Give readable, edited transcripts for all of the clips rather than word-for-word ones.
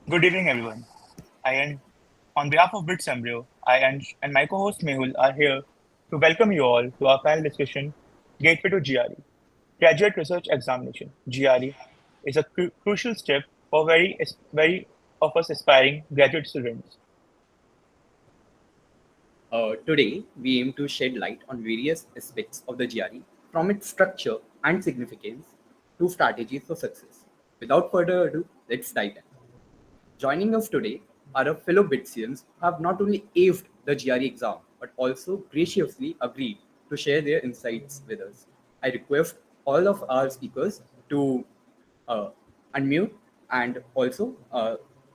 Good evening, everyone. I am, on behalf of Bits Embryo, and my co-host Mehul are here to welcome you all to our panel discussion, Gateway to GRE, Graduate Research Examination. GRE is a crucial step for very of us aspiring graduate students. Today, we aim to shed light on various aspects of the GRE, from its structure and significance to strategies for success. Without further ado, let's dive in. Joining us today are our fellow Bitsians who have not only aced the GRE exam but also graciously agreed to share their insights with us. I request all of our speakers to uh, unmute and also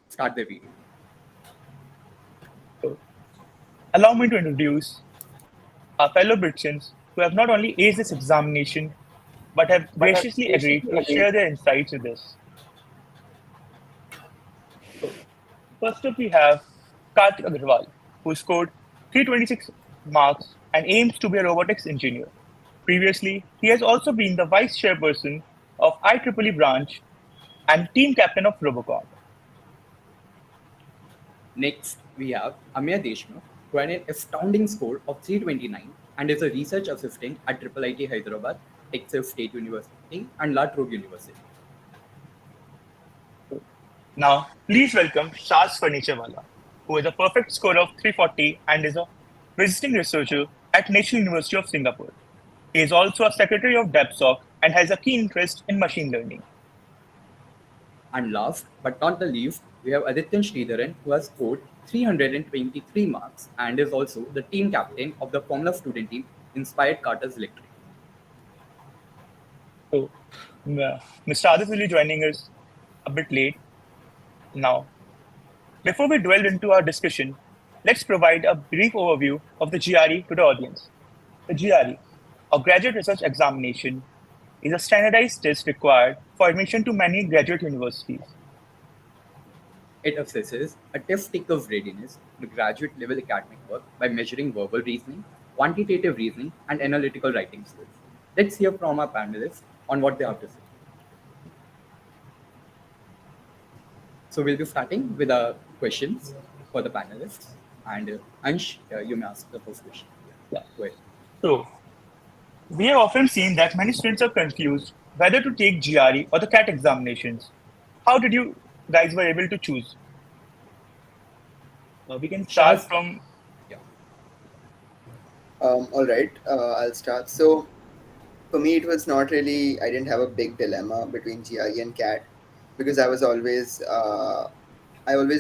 start their video. So, allow me to introduce our fellow Britons who have not only aced this examination but have graciously agreed to share their insights with us. So, first up, we have Karthik Agarwal, who scored 326 marks and aims to be a robotics engineer. Previously, he has also been the vice chairperson of IEEE branch and team captain of Robocop. Next, we have Amya Deshmukh, who had an astounding score of 329 and is a research assistant at IIIT Hyderabad, Texas State University, and La Trobe University. Now, please welcome Shaz Furniturewala, who has a perfect score of 340 and is a visiting researcher at National University of Singapore. He is also a secretary of DEPSOC and has a keen interest in machine learning. And last but not the least, we have Adityan Sridharan, who has scored 323 marks and is also the team captain of the Formula student team Inspired Carter's Electric. So, Mr. Adit will be joining us a bit late now. Before we delve into our discussion, let's provide a brief overview of the GRE to the audience. The GRE, or Graduate Research Examination, is a standardized test required for admission to many graduate universities. It assesses a test taker's readiness to graduate level academic work by measuring verbal reasoning, quantitative reasoning, and analytical writing skills. Let's hear from our panelists on what they have to say. So we'll be starting with our questions for the panelists. And Ansh, you may ask the first question. Yeah. Go ahead. So, we have often seen that many students are confused whether to take GRE or the CAT examinations. How did you guys were able to choose? We can start Shaz, from yeah. All right, I'll start. So for me, it was not really. I didn't have a big dilemma between GRE and CAT because I always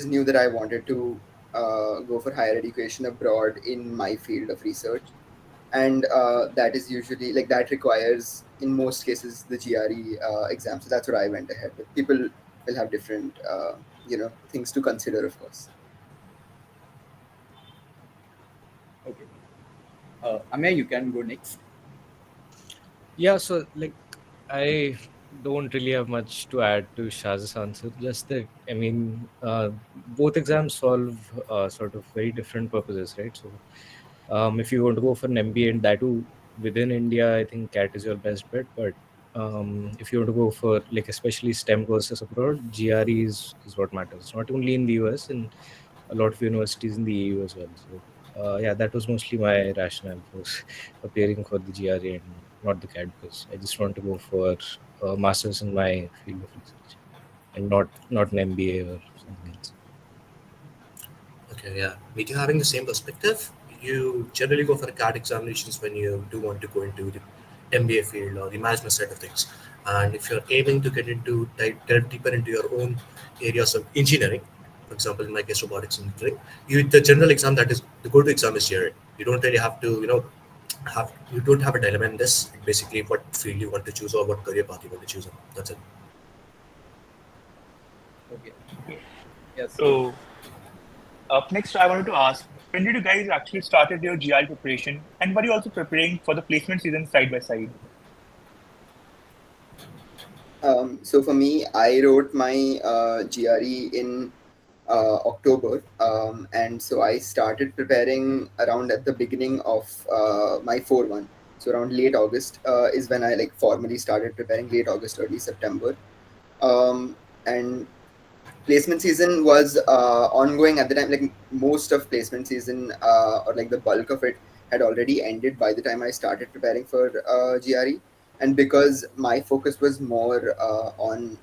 knew that I wanted to go for higher education abroad in my field of research, and that is usually like that requires in most cases the GRE exam. So that's what I went ahead with. People will have different things to consider, of course. Okay. Amya, you can go next. Yeah, so I don't really have much to add to Shaz's answer. Just that both exams solve sort of very different purposes, right? So, if you want to go for an MBA and that too within India, I think CAT is your best bet. But if you want to go for especially STEM courses abroad, GRE is what matters. Not only in the US, in a lot of universities in the EU as well. So yeah, that was mostly my rationale for appearing for the GRE and not the CAT, because I just want to go for a master's in my field of research and not an MBA or something else. Okay, yeah. With you having the same perspective, you generally go for the CAT examinations when you do want to go into the MBA field or the management side of things. And if you're aiming to get deeper into your own areas of engineering, for example, in my case, robotics engineering, the general exam that is the go-to exam is GRE. You don't really have to, you don't have a dilemma in this. Basically, what field you want to choose or what career path you want to choose. That's it. Okay. Yes. so up next. I wanted to ask, when did you guys actually started your GRE preparation, and were you also preparing for the placement season side by side? So for me, I wrote my GRE in October, and so I started preparing around at the beginning of my 4-1. So around late August is when I formally started preparing. Late August, early September, and placement season was ongoing at the time. Like most of placement season, or like the bulk of it, had already ended by the time I started preparing for GRE. And because my focus was more on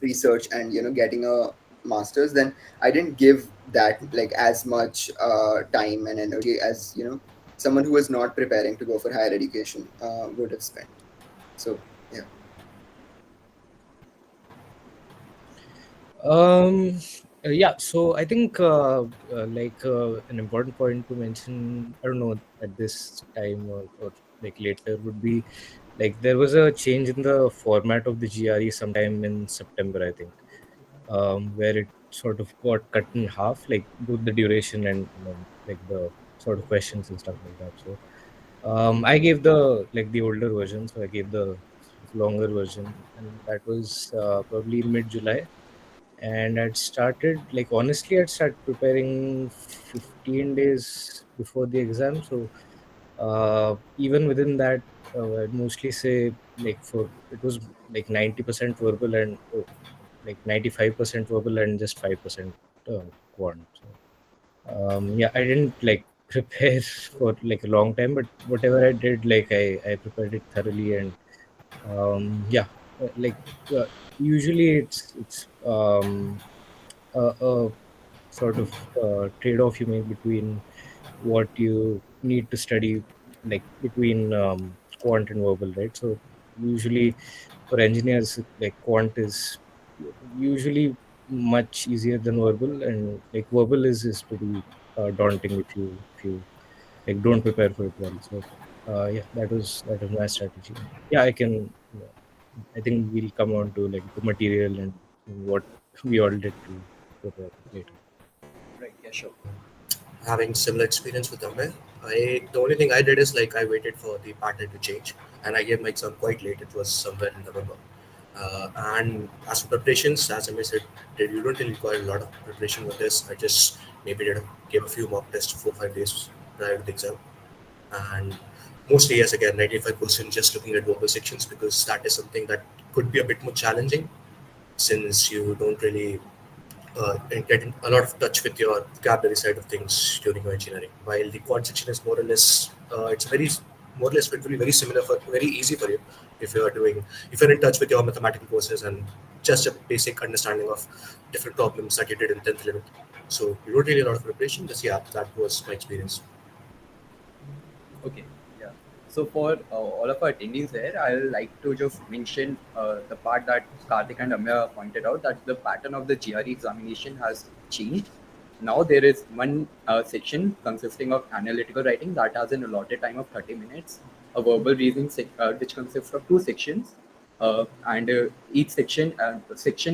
research and getting a master's, then I didn't give that like as much time and energy as someone who was not preparing to go for higher education would have spent. So yeah. Yeah, so I think an important point to mention, I don't know, at this time or like later would be like there was a change in the format of the GRE sometime in September, I think, where it sort of got cut in half, like both the duration and like the sort of questions and stuff like that. So I gave the older version, so I gave the longer version, and that was probably in mid-July. And I'd started, like, honestly, I'd started preparing 15 days before the exam. So even within that, I'd mostly say like for it was like 90% verbal and like 95% verbal and just 5% quant. So yeah, I didn't like prepare for like a long time, but whatever I did, like I prepared it thoroughly. And yeah, like usually it's a sort of trade-off you make between what you need to study, like between quant and verbal, right? So usually for engineers, like quant is usually much easier than verbal, and like verbal is pretty daunting if you like don't prepare for it well. So yeah, that was my strategy. Yeah, I think we'll come on to like the material and what we all did to prepare later. Right. Yeah. Sure. Having similar experience with Amber. The only thing I did is like I waited for the pattern to change, and I gave my exam quite late. It was somewhere in November. And as for preparations, as I said, you don't really require a lot of preparation with this. I just maybe gave a few mock tests 4 5 days prior to the exam, and mostly yes, again 95% just looking at verbal sections because that is something that could be a bit more challenging since you don't really get in a lot of touch with your vocabulary side of things during your engineering. While the quant section is more or less, it's very more or less it will be very similar for very easy for you if you're in touch with your mathematical courses and just a basic understanding of different problems that you did in 10th 11th. So you don't really a lot of preparation. Just yeah, that was my experience. Okay. Yeah. So for all of our attendees there, I'll like to just mention the part that Karthik and Amya pointed out, that the pattern of the GRE examination has changed. Now there is one section consisting of analytical writing that has an allotted time of 30 minutes, a verbal reasoning which consists of two sections, and each section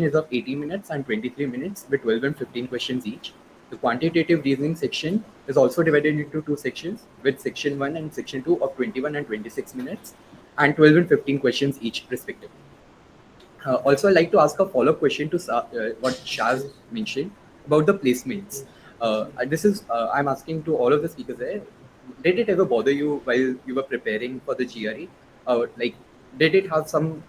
is of 80 minutes and 23 minutes with 12 and 15 questions each. The quantitative reasoning section is also divided into two sections, with section 1 and section 2 of 21 and 26 minutes and 12 and 15 questions each respectively. Also, I'd like to ask a follow-up question to what Shaz mentioned about the placements. I'm asking to all of the speakers there. Did it ever bother you while you were preparing for the GRE? Like, did it have some,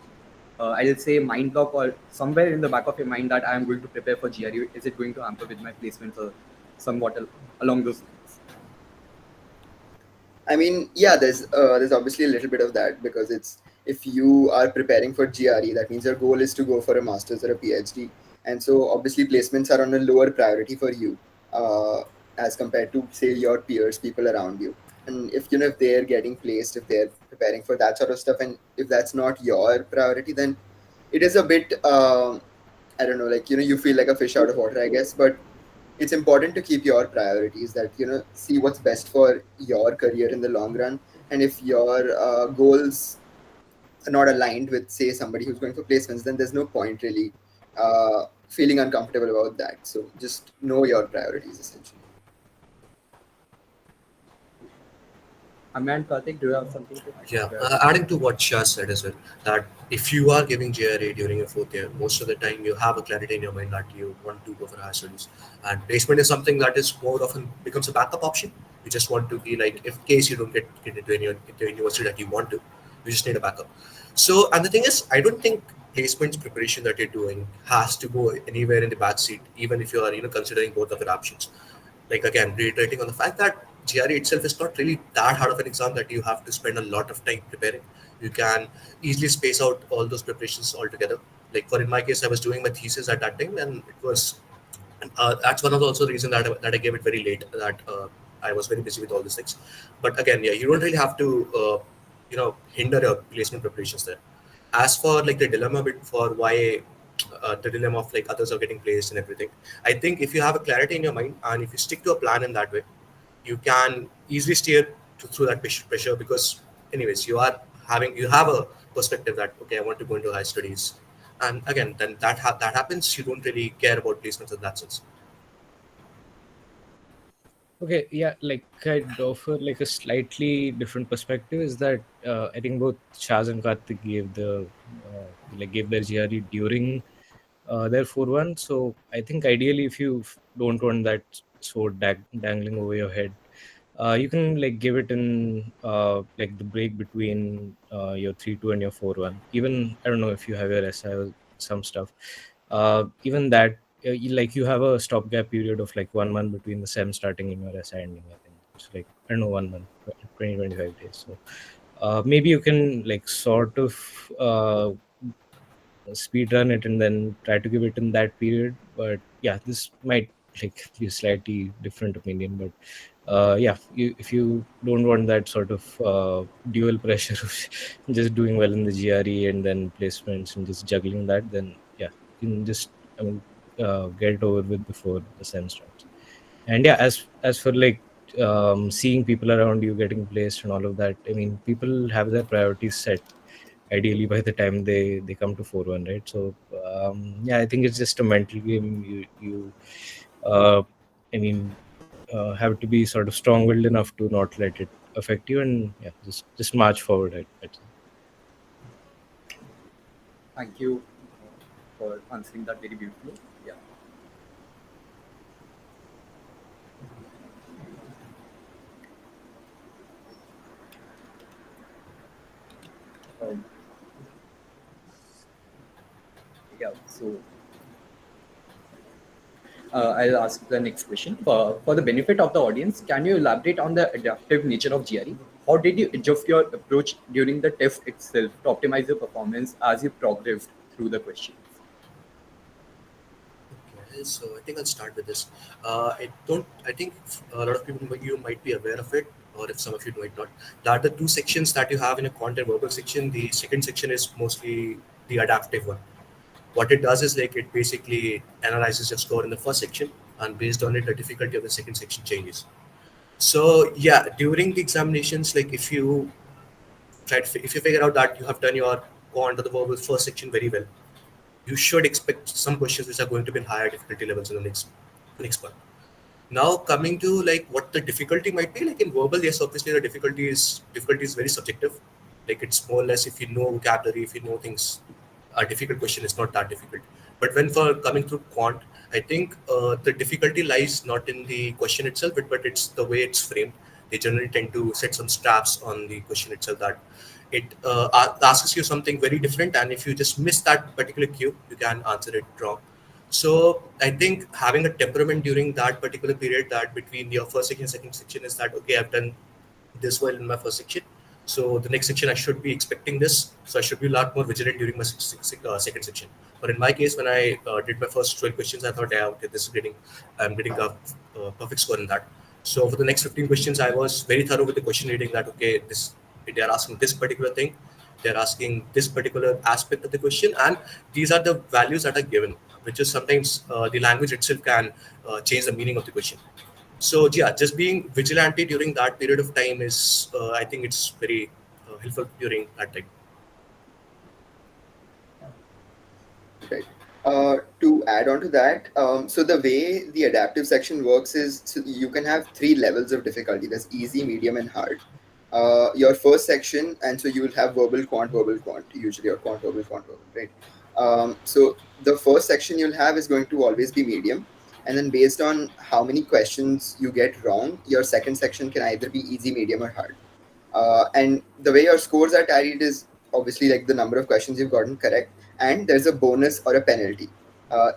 I'll say, mind block or somewhere in the back of your mind that I am going to prepare for GRE? Is it going to hamper with my placements or somewhat along those lines? I mean, yeah, there's obviously a little bit of that because it's if you are preparing for GRE, that means your goal is to go for a master's or a PhD, and so obviously placements are on a lower priority for you as compared to say your peers, people around you. And if they're getting placed, if they're preparing for that sort of stuff, and if that's not your priority, then it is a bit I don't know, like you feel like a fish out of water, I guess, but it's important to keep your priorities that see what's best for your career in the long run. And if your goals are not aligned with say somebody who's going for placements, then there's no point really feeling uncomfortable about that. So just know your priorities essentially. Amya and Karthik, do you have something to add? Yeah, adding to what Shah said as well, that if you are giving GRA during your fourth year, most of the time you have a clarity in your mind that you want to go for higher studies. And placement is something that is more often becomes a backup option. You just want to be like, if case you don't get into any into university that you want to, you just need a backup. So, and the thing is, I don't think placements preparation that you're doing has to go anywhere in the back seat, even if you are considering both of your options. Like again, reiterating on the fact that GRE itself is not really that hard of an exam that you have to spend a lot of time preparing. You can easily space out all those preparations altogether. Like for in my case, I was doing my thesis at that time, and it was that's one of the also reason that I gave it very late. That I was very busy with all these things. But again, yeah, you don't really have to hinder your placement preparations there. As for like the dilemma bit for why the dilemma of like others are getting placed and everything, I think if you have a clarity in your mind and if you stick to a plan in that way, you can easily steer through that pressure because anyways you have a perspective that okay, I want to go into high studies, and again then that happens, you don't really care about placements in that sense. Okay, yeah, like I'd offer like a slightly different perspective is that I think both Shaz and Karthik gave their GRE during their 4-1. So I think ideally, if you don't want that sword dangling over your head, you can like give it in like the break between your 3-2 and your 4-1. Even I don't know if you have your SI or some stuff. Even that you have a stopgap period of like 1 month between the SEM starting and your SI ending. I think it's like I don't know 1 month, 20-25 days. So maybe you can like sort of speed run it and then try to give it in that period. But yeah, this might like be a slightly different opinion. But yeah, if you don't want that sort of dual pressure of just doing well in the GRE and then placements and just juggling that, then yeah, you can just get it over with before the sem starts. And yeah, as for like seeing people around you getting placed and all of that, I mean, people have their priorities set ideally by the time they come to 4-1, right? So yeah, I think it's just a mental game. You I mean, have to be sort of strong-willed enough to not let it affect you, and yeah, just march forward. I'd say. Thank you for answering that very beautifully. Yeah. Um, yeah. So I'll ask the next question. For the benefit of the audience, can you elaborate on the adaptive nature of GRE? How did you adjust your approach during the test itself to optimize your performance as you progressed through the questions? Okay, so I think I'll start with this. I think a lot of people you might be aware of it, or if some of you might not, that the two sections that you have in a content verbal section, the second section is mostly the adaptive one. What it does is like it basically analyzes your score in the first section, and based on it, the difficulty of the second section changes. So yeah, during the examinations, like if you figure out that you have done your quant or the verbal first section very well, you should expect some questions which are going to be in higher difficulty levels in the next one. Now coming to like what the difficulty might be, like in verbal, yes, obviously the difficulty is very subjective. Like it's more or less if you know vocabulary, if you know things, a difficult question is not that difficult. But when for coming through quant, I think the difficulty lies not in the question itself, but it's the way it's framed. They generally tend to set some straps on the question itself that it asks you something very different, and if you just miss that particular cue, you can answer it wrong. So I think having a temperament during that particular period, that between your first section and second section, is that okay, I've done this well in my first section, so the next section I should be expecting this, so I should be a lot more vigilant during my second section. But in my case, when I did my first 12 questions, I thought, yeah, okay, I'm getting a perfect score in that. So for the next 15 questions, I was very thorough with the question reading, that okay, they are asking this particular thing, they're asking this particular aspect of the question, and these are the values that are given, which is sometimes the language itself can change the meaning of the question. So yeah, just being vigilante during that period of time is, I think it's very helpful during that time. Right. To add on to that, so the way the adaptive section works is, so you can have 3 levels of difficulty. There's easy, medium, and hard. Your first section, and so you will have verbal, quant, usually, or quant, verbal, right? So the first section you'll have is going to always be medium. And then based on how many questions you get wrong, your second section can either be easy, medium, or hard. And the way your scores are tallied is obviously like the number of questions you've gotten correct and there's a bonus or a penalty.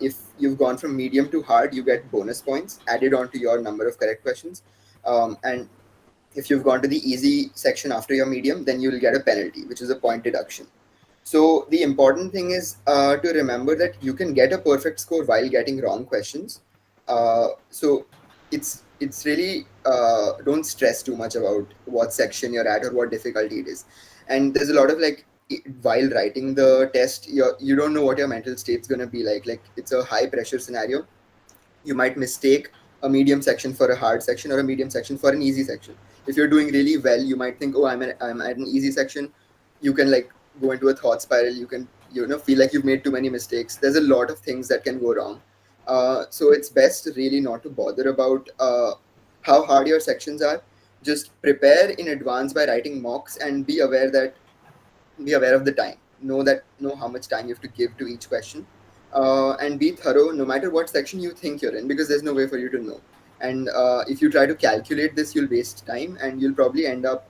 If you've gone from medium to hard, you get bonus points added onto your number of correct questions. And if you've gone to the easy section after your medium, then you'll get a penalty, which is a point deduction. So the important thing is to remember that you can get a perfect score while getting wrong questions. So it's really don't stress too much about what section you're at or what difficulty it is. And there's a lot of like while writing the test, you don't know what your mental state's gonna be like. Like it's a high pressure scenario. You might mistake a medium section for a hard section or a medium section for an easy section. If you're doing really well, you might think, oh, I'm at an easy section. You can like go into a thought spiral. You can feel like you've made too many mistakes. There's a lot of things that can go wrong. So it's best really not to bother about how hard your sections are. Just prepare in advance by writing mocks and be aware of the time. Know how much time you have to give to each question, and be thorough no matter what section you think you're in, because there's no way for you to know. And if you try to calculate this, you'll waste time and you'll probably end up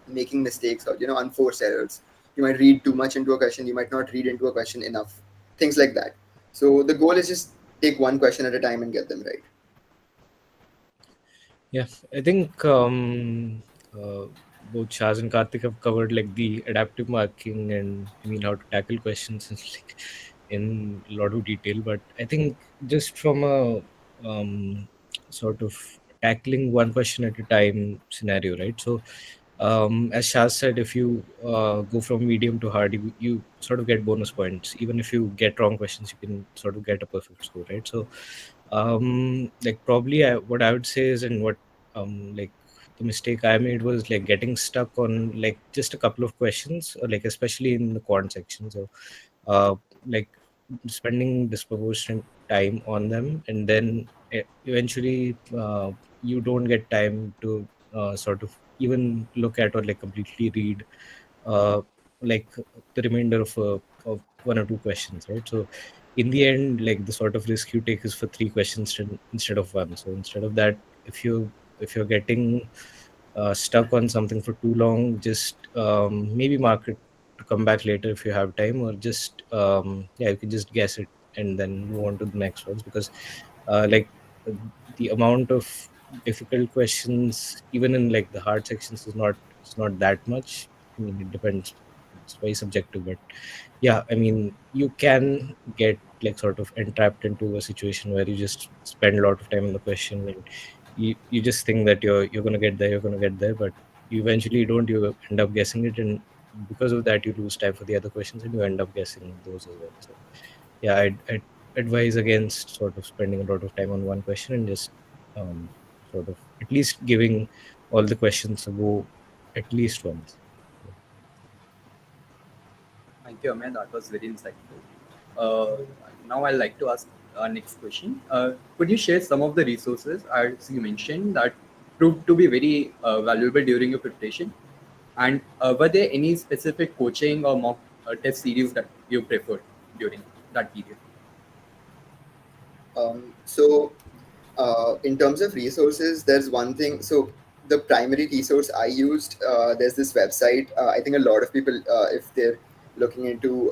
making mistakes or unforced errors. You might read too much into a question, you might not read into a question enough, things like that. So the goal is just take one question at a time and get them right. Yeah, I think both Shaz and Karthik have covered like the adaptive marking and how to tackle questions and like in a lot of detail. But I think just from a sort of tackling one question at a time scenario, right? So as Shaz said, if you go from medium to hard, you sort of get bonus points. Even if you get wrong questions, you can sort of get a perfect score, right? So like probably what I would say is, and what like the mistake I made was like getting stuck on like just a couple of questions, or like especially in the quant section. So like spending disproportionate time on them, and then eventually you don't get time to sort of even look at or like completely read uh, like the remainder of one or two questions, right? So in the end, like the sort of risk you take is for three questions instead of one. So instead of that, if you're getting stuck on something for too long, just maybe mark it to come back later if you have time, or just yeah, you can just guess it and then move on to the next ones, because like uh, the amount of difficult questions even in like the hard sections is not that much. I mean, it depends, it's very subjective, but yeah, I mean, you can get like sort of entrapped into a situation where you just spend a lot of time on the question, and you just think that you're gonna get there, but you eventually don't. You end up guessing it, and because of that, you lose time for the other questions, and you end up guessing those as well. So yeah, I'd advise against sort of spending a lot of time on one question, and just sort of at least giving all the questions a go at least once. Thank you, Amir. That was very insightful. Uh, Now I'd like to ask our next question. Could you share some of the resources, as you mentioned, that proved to be very valuable during your preparation? And were there any specific coaching or mock test series that you preferred during that period? So in terms of resources, there's one thing. So the primary resource I used, there's this website. I think a lot of people, if they're looking into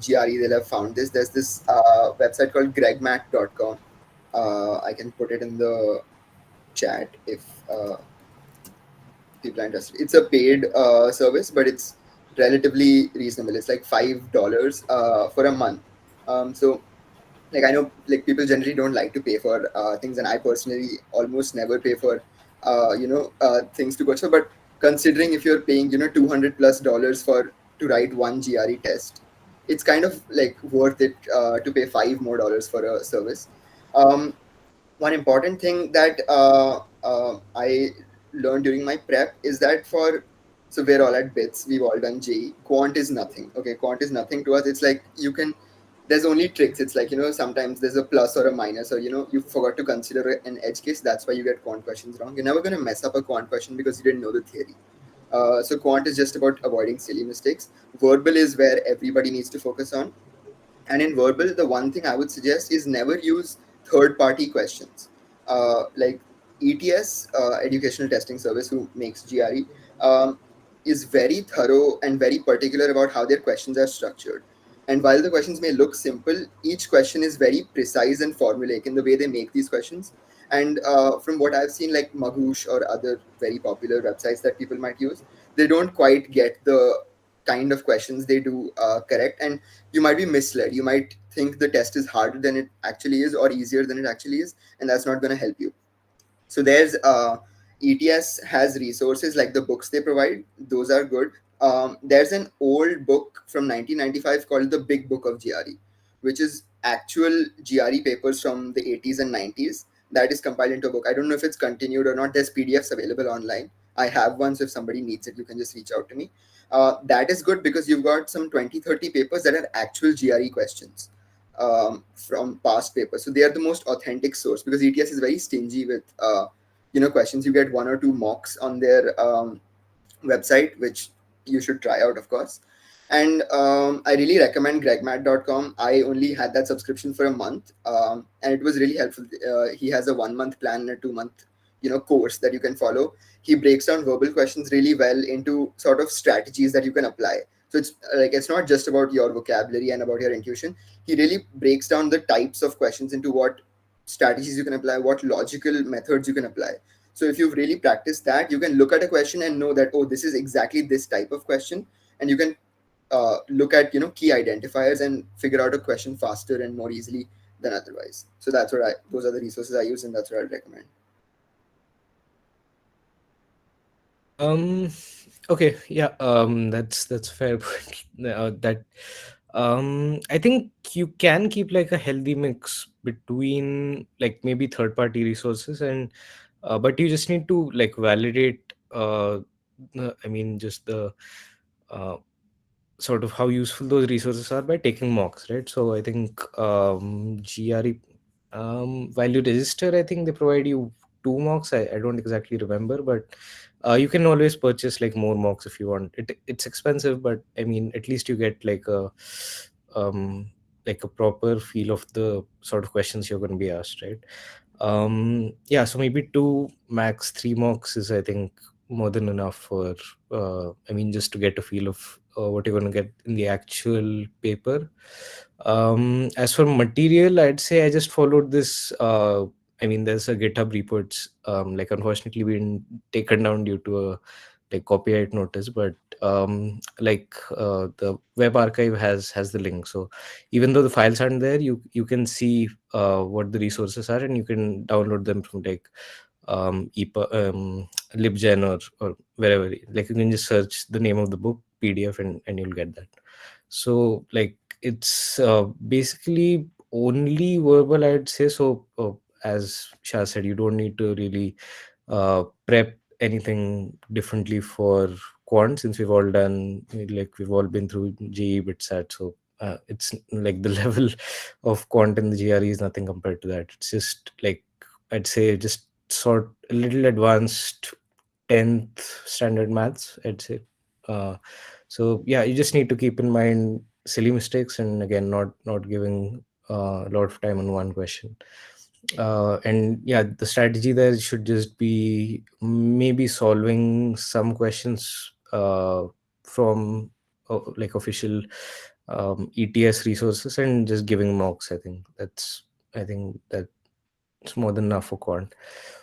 GRE, they'll have found this. There's this website called gregmac.com. I can put it in the chat if people are interested. It's a paid service, but it's relatively reasonable. It's like $5 for a month. So like I know like people generally don't like to pay for things, and I personally almost never pay for things to coach for. But considering if you're paying $200+ for to write one GRE test, it's kind of like worth it to pay $5 more for a service. One important thing that I learned during my prep is that so we're all at Bits, we've all done JE. Quant is nothing. Okay, quant is nothing to us. It's like there's only tricks. It's like sometimes there's a plus or a minus, or you forgot to consider an edge case. That's why you get quant questions wrong. You're never going to mess up a quant question because you didn't know the theory. So quant is just about avoiding silly mistakes. Verbal is where everybody needs to focus on. And in verbal, the one thing I would suggest is never use third-party questions. Like ETS, Educational Testing Service, who makes GRE, is very thorough and very particular about how their questions are structured. And while the questions may look simple, each question is very precise and formulaic in the way they make these questions. And from what I've seen, like Magoosh or other very popular websites that people might use, they don't quite get the kind of questions they do correct. And you might be misled. You might think the test is harder than it actually is or easier than it actually is, and that's not going to help you. So there's ETS has resources like the books they provide. Those are good. There's an old book from 1995 called the Big Book of GRE, which is actual GRE papers from the 80s and 90s that is compiled into a book. I don't know if it's continued or not. There's PDFs available online. I have one, so if somebody needs it, you can just reach out to me. That is good because you've got some 20-30 papers that are actual GRE questions from past papers. So they are the most authentic source because ETS is very stingy with questions. You get one or two mocks on their website, which you should try out, of course. And I really recommend gregmat.com. I only had that subscription for a month, and it was really helpful. He has a 1 month plan and a 2 month course that you can follow. He breaks down verbal questions really well into sort of strategies that you can apply. So it's not just about your vocabulary and about your intuition. He really breaks down the types of questions into what strategies you can apply, what logical methods you can apply. So if you've really practiced that, you can look at a question and know that, oh, this is exactly this type of question, and you can look at key identifiers and figure out a question faster and more easily than otherwise. So those are the resources I use, and that's what I'd recommend. Okay, yeah, that's fair point. That I think you can keep like a healthy mix between like maybe third party resources and but you just need to like validate I mean just the uh, sort of how useful those resources are by taking mocks, right? So I think GRE while you register, I think they provide you two mocks. I don't exactly remember, but you can always purchase like more mocks if you want. It's expensive, but I mean at least you get like a proper feel of the sort of questions you're going to be asked, right? Yeah, so maybe two max three mocks is I think more than enough for I mean just to get a feel of what you're going to get in the actual paper. As for material, I'd say I just followed this I mean there's a GitHub reports like unfortunately been taken down due to a like copyright notice, but like the web archive has the link. So even though the files aren't there, you can see what the resources are and you can download them from like libgen or wherever. Like you can just search the name of the book PDF and you'll get that. So like it's basically only verbal, I'd say. So as Shah said, you don't need to really prep anything differently for quant, since we've all done like we've all been through GE bitsat. So it's like the level of quant in the GRE is nothing compared to that. It's just like I'd say just sort a little advanced 10th standard maths, I'd say. uh, so yeah, you just need to keep in mind silly mistakes and again not giving a lot of time on one question. And yeah, the strategy there should just be maybe solving some questions from like official ETS resources and just giving mocks. I think that's more than enough for quant.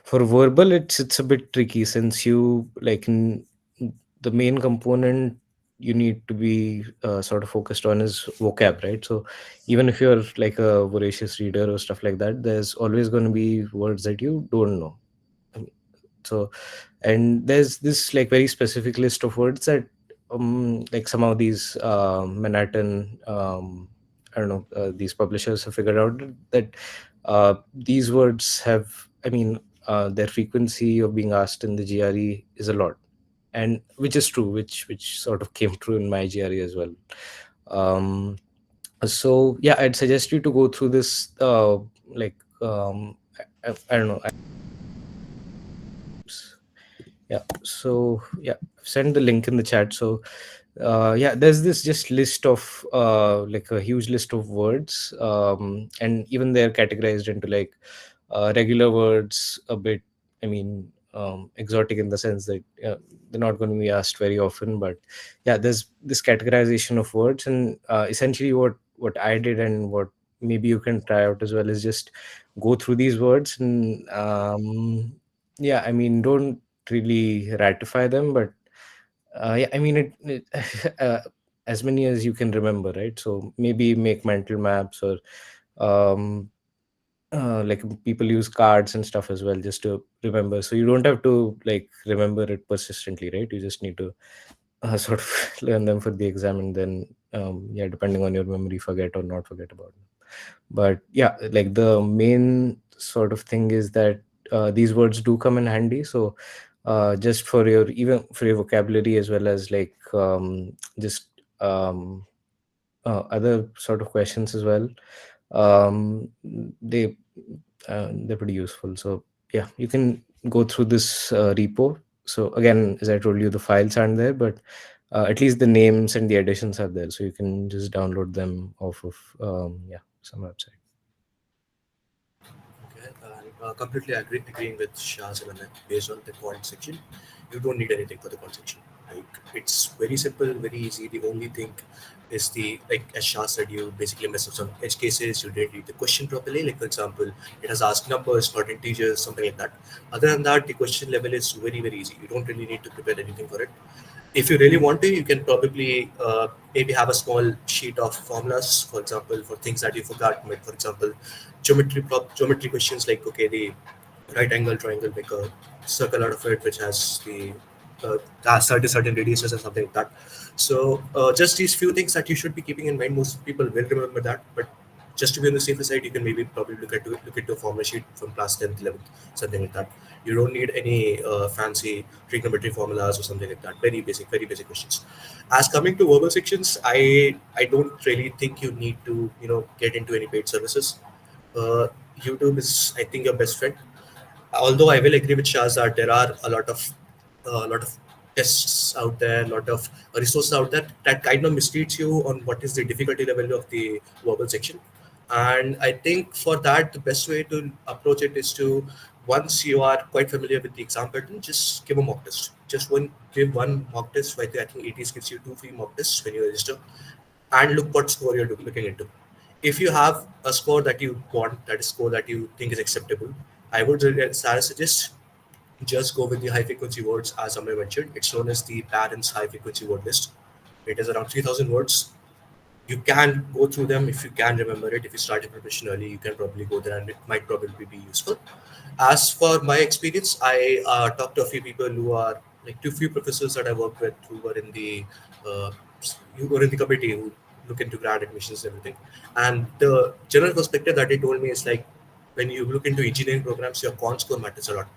For verbal, it's a bit tricky since you like the main component you need to be sort of focused on is vocab, right? So even if you're like a voracious reader or stuff like that, there's always going to be words that you don't know. I mean, so and there's this like very specific list of words that like some of these Manhattan I don't know these publishers have figured out that these words have, I mean their frequency of being asked in the GRE is a lot, and which is true, which sort of came true in my GRE as well. um so yeah, I'd suggest you to go through this like I don't know. Yeah, so yeah, send the link in the chat. So yeah, there's this just list of like a huge list of words, and even they're categorized into like regular words a bit, I mean exotic in the sense that they're not going to be asked very often. But yeah, there's this categorization of words, and essentially what I did and what maybe you can try out as well is just go through these words and yeah, I mean, don't really ratify them, but yeah, I mean as many as you can remember, right? So maybe make mental maps, or um, like people use cards and stuff as well just to remember. So you don't have to like remember it persistently, right? You just need to sort of learn them for the exam, and then yeah, depending on your memory, forget or not forget about them. But yeah, like the main sort of thing is that these words do come in handy. So just for your, even for your vocabulary, as well as like just other sort of questions as well, um, they they're pretty useful. So yeah, you can go through this repo. So again, as I told you, the files aren't there, but at least the names and the additions are there, so you can just download them off of yeah, some website. Okay, completely agreeing with Shah's element based on the quant section. You don't need anything for the quant section. Like, it's very simple, very easy. The only thing is the, like as Shah said, you basically mess up some edge cases. You didn't read the question properly. Like, for example, it has asked numbers, not integers, something like that. Other than that, the question level is very, very easy. You don't really need to prepare anything for it. If you really want to, you can probably maybe have a small sheet of formulas, for example, for things that you forgot. Like, for example, geometry questions, like, okay, the right angle triangle, make a circle out of it, which has the certain radiuses or something like that. So just these few things that you should be keeping in mind. Most people will remember that, but just to be on the safer side, you can maybe probably look into a formula sheet from class 10th, 11th, something like that. You don't need any fancy trigonometry formulas or something like that. Very basic questions. As coming to verbal sections, I don't really think you need to get into any paid services. YouTube is, I think, your best friend. Although I will agree with Shaz that there are a lot of tests out there, a lot of resources out there that kind of misleads you on what is the difficulty level of the verbal section. And I think for that, the best way to approach it is to, once you are quite familiar with the exam pattern, just give a mock test. Just give one mock test. I think ATS gives you 2 free mock tests when you register, and look what score you're looking into. If you have a score that you want, that is score that you think is acceptable, I would suggest just go with the high frequency words, as Amir mentioned. It's known as the parents high frequency word list. It is around 3,000 words. You can go through them if you can remember it. If you started preparation early, you can probably go there, and it might probably be useful. As for my experience, I talked to a few people who are like, two few professors that I worked with who were in the uh, committee who look into grad admissions and everything. And the general perspective that they told me is like, when you look into engineering programs, your quant score matters a lot,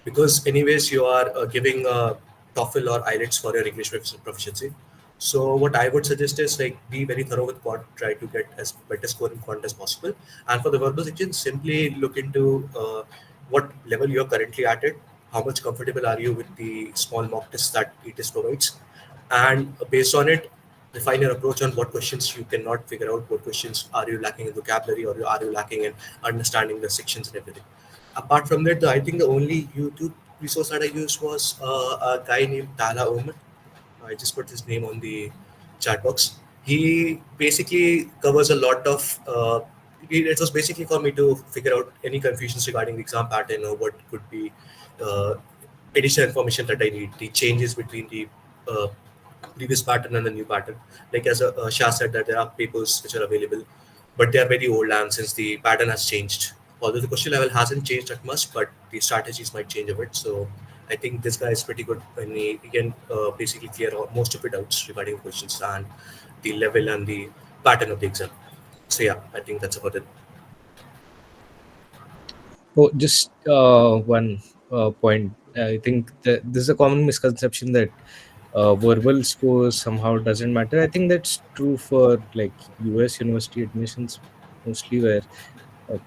because anyways you are giving TOEFL or IELTS for your English proficiency. So what I would suggest is, like, be very thorough with quant, try to get as better score in quant as possible. And for the verbal section, simply look into what level you're currently at it, how much comfortable are you with the small mock tests that ETS provides, and based on it, refine your approach on what questions you cannot figure out, what questions are you lacking in vocabulary, or are you lacking in understanding the sections and everything. Apart from that, I think the only YouTube resource that I used was a guy named Tala Oman. I just put his name on the chat box. He basically covers a lot of. It was basically for me to figure out any confusions regarding the exam pattern, or what could be uh, additional information that I need, the changes between the uh, previous pattern and the new pattern. Like, as Shah said, that there are papers which are available, but they are very old, and since the pattern has changed, although the question level hasn't changed that much, but the strategies might change a bit. So I think this guy is pretty good, and he can basically clear most of it out regarding questions and the level and the pattern of the exam. So yeah, I think that's about it. Oh, just one point. I think that this is a common misconception that verbal scores somehow doesn't matter. I think that's true for like US university admissions mostly, where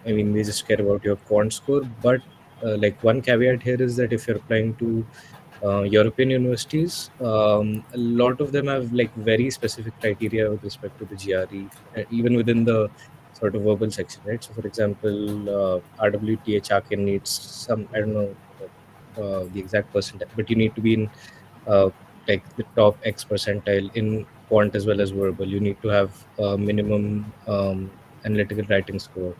I mean, they just care about your quant score. But like one caveat here is that if you're applying to European universities, a lot of them have like very specific criteria with respect to the GRE, even within the sort of verbal section, right? So, for example, RWTH Akin needs some, I don't know, the exact percentile, but you need to be in like the top X percentile in quant as well as verbal. You need to have a minimum analytical writing score.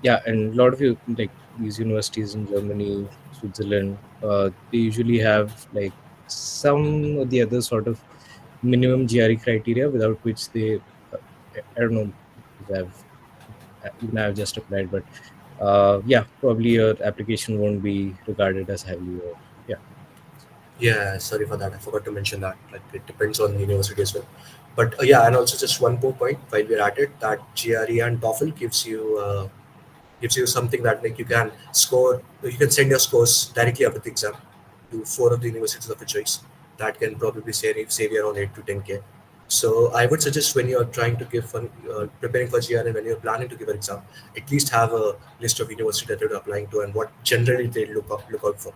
Yeah, and a lot of you like these universities in Germany, Switzerland, they usually have like some of the other sort of minimum GRE criteria without which they, I don't know, because even I've just applied, but yeah, probably your application won't be regarded as heavy. Or yeah. Yeah, sorry for that. I forgot to mention that. Like it depends on the university as well. But yeah, and also just one more point while we're at it, that GRE and TOEFL gives you something that like you can score, you can send your scores directly after the exam to four of the universities of your choice. That can probably save you around 8 to 10K. So I would suggest when you're trying to give preparing for GRE and when you're planning to give an exam, at least have a list of universities that you're applying to and what generally they look out for.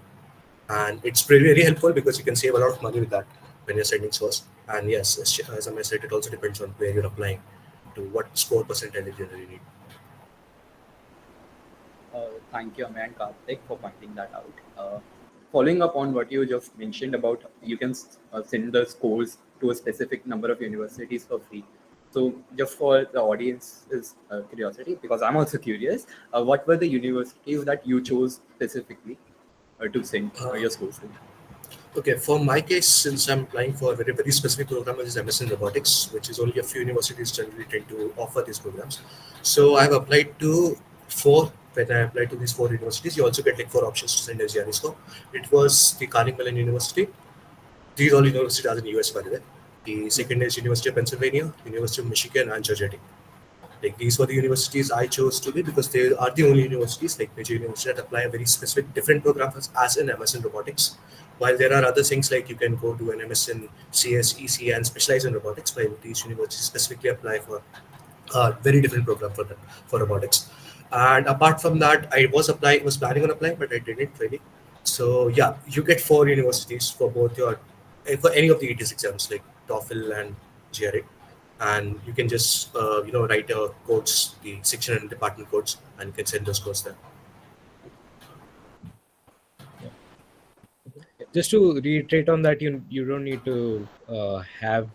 And it's very helpful because you can save a lot of money with that when you're sending scores. And yes, as I said, it also depends on where you're applying to what score percentile you generally need. Thank you, Amay and Karthik, for pointing that out. Following up on what you just mentioned about you can send the scores to a specific number of universities for free. So, just for the audience's curiosity, because I'm also curious, what were the universities that you chose specifically to send your scores to? Okay, for my case, since I'm applying for a very specific program, which is MS in robotics, which is only a few universities generally tend to offer these programs. So I've applied to four. When I applied to these four universities, you also get like four options to send a GRE score. It was the Carnegie Mellon University. These all universities are in the US, by the way. The second is University of Pennsylvania, University of Michigan, and Georgia Tech. Like these were the universities I chose to be because they are the only universities, like major universities, that apply a very specific different program as an MS in robotics. While there are other things like you can go do an MS in CS, EC, and specialize in robotics, while these universities specifically apply for a very different program for them for robotics. And apart from that, I was planning on applying, but I didn't really. So yeah, you get four universities for both your for any of the ETS exams like TOEFL and GRE, and you can just write your codes, the section and department codes, and you can send those codes there. Just to reiterate on that, you don't need to have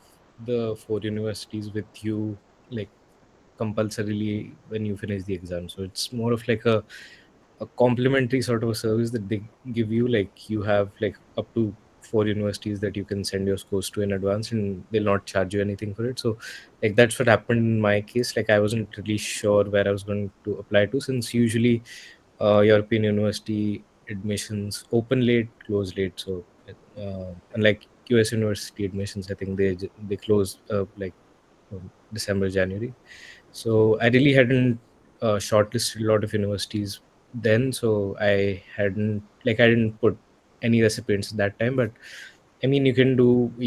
the four universities with you like compulsorily when you finish the exam. So it's more of like a complimentary sort of a service that they give you. Like you have like up to four universities that you can send your scores to in advance, and they'll not charge you anything for it. So like that's what happened in my case. Like I wasn't really sure where I was going to apply to, since usually European university admissions open late, close late. So unlike US university admissions, I think they close like December, January. So I really hadn't shortlisted a lot of universities then. So I didn't put any recipients at that time. But I mean, you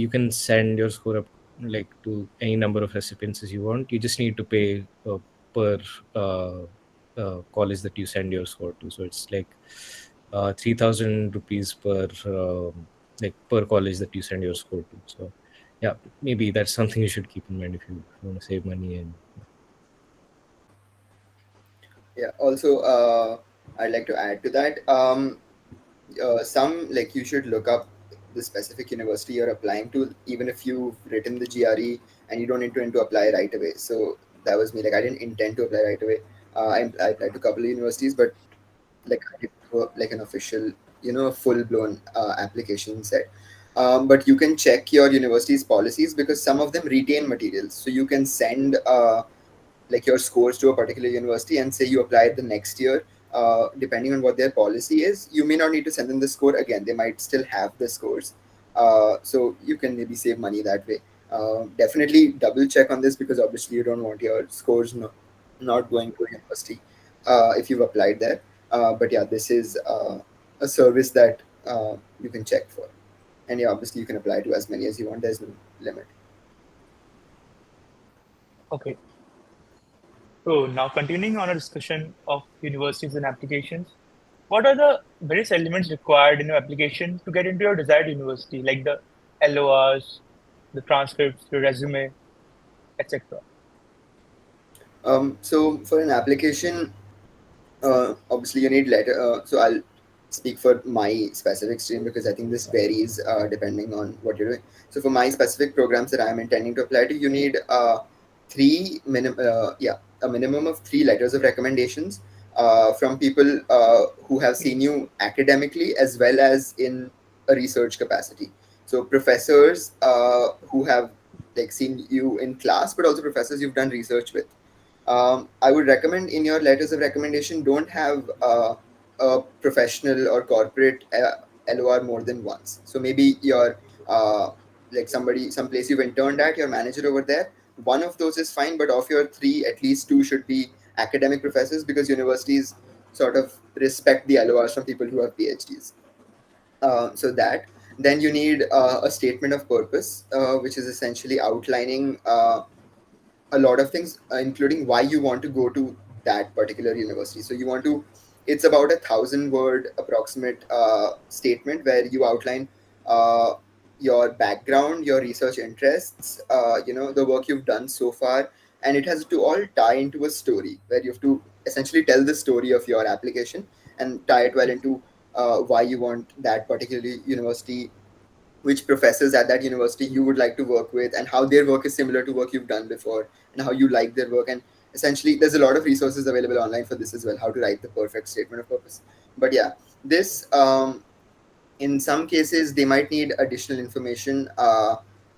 can send your score up like to any number of recipients as you want. You just need to pay per uh, college that you send your score to. So it's like 3,000 rupees per like per college that you send your score to. So yeah, maybe that's something you should keep in mind if you want to save money. And Yeah. Also, I'd like to add to that. Some like you should look up the specific university you're applying to, even if you've written the GRE and you don't intend to apply right away. So that was me. Like I didn't intend to apply right away. I applied to a couple of universities, but like I didn't do like an official, full blown application set. But you can check your university's policies because some of them retain materials. So you can send like your scores to a particular university and say you apply it the next year. Depending on what their policy is, you may not need to send them the score again. They might still have the scores. So you can maybe save money that way. Definitely double check on this because obviously you don't want your scores not going to a university if you've applied there. But yeah, this is a service that you can check for. And yeah, obviously you can apply to as many as you want. There's no limit. Okay. So now continuing on a discussion of universities and applications, what are the various elements required in your application to get into your desired university, like the LORs, the transcripts, your resume, etc.? So for an application, obviously you need letter. So I'll speak for my specific stream because I think this varies depending on what you're doing. So for my specific programs that I'm intending to apply to, you need a minimum of 3 letters of recommendations from people who have seen you academically as well as in a research capacity. So professors who have like seen you in class, but also professors you've done research with. I would recommend in your letters of recommendation don't have a professional or corporate LOR more than once. So maybe your like some place you've interned at, your manager over there. One of those is fine, but of your three, at least two should be academic professors because universities sort of respect the LORs from people who have PhDs. So that then you need a statement of purpose, which is essentially outlining a lot of things, including why you want to go to that particular university. So you want to, it's about 1,000 word approximate statement where you outline uh, your background, your research interests, the work you've done so far, and it has to all tie into a story where you have to essentially tell the story of your application and tie it well into why you want that particular university, which professors at that university you would like to work with, and how their work is similar to work you've done before, and how you like their work. And essentially, there's a lot of resources available online for this as well, how to write the perfect statement of purpose. But yeah, this in some cases they might need additional information,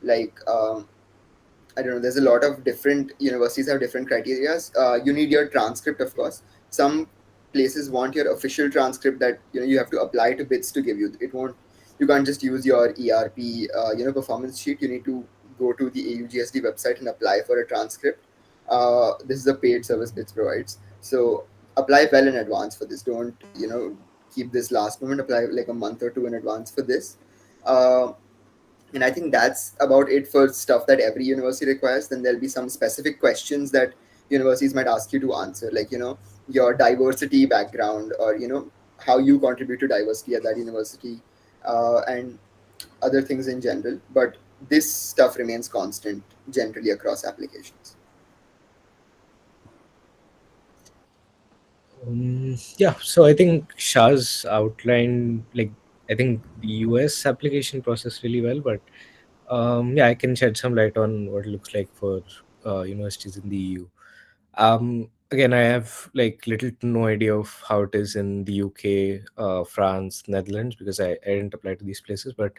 like I don't know. There's a lot of different universities have different criteria. You need your transcript, of course. Some places want your official transcript that you have to apply to Bits to give you. It won't. You can't just use your ERP performance sheet. You need to go to the AUGSD website and apply for a transcript. This is a paid service Bits provides. So apply well in advance for this. Don't keep this last moment. Apply like a month or two in advance for this. Uh, and I think that's about it for stuff that every university requires. Then there'll be some specific questions that universities might ask you to answer, like your diversity background, or how you contribute to diversity at that university, and other things in general. But this stuff remains constant generally across applications. Yeah, so I think Shah's outlined, like, I think the US application process really well, but yeah, I can shed some light on what it looks like for universities in the EU. Again, I have like little to no idea of how it is in the UK, France, Netherlands, because I didn't apply to these places, but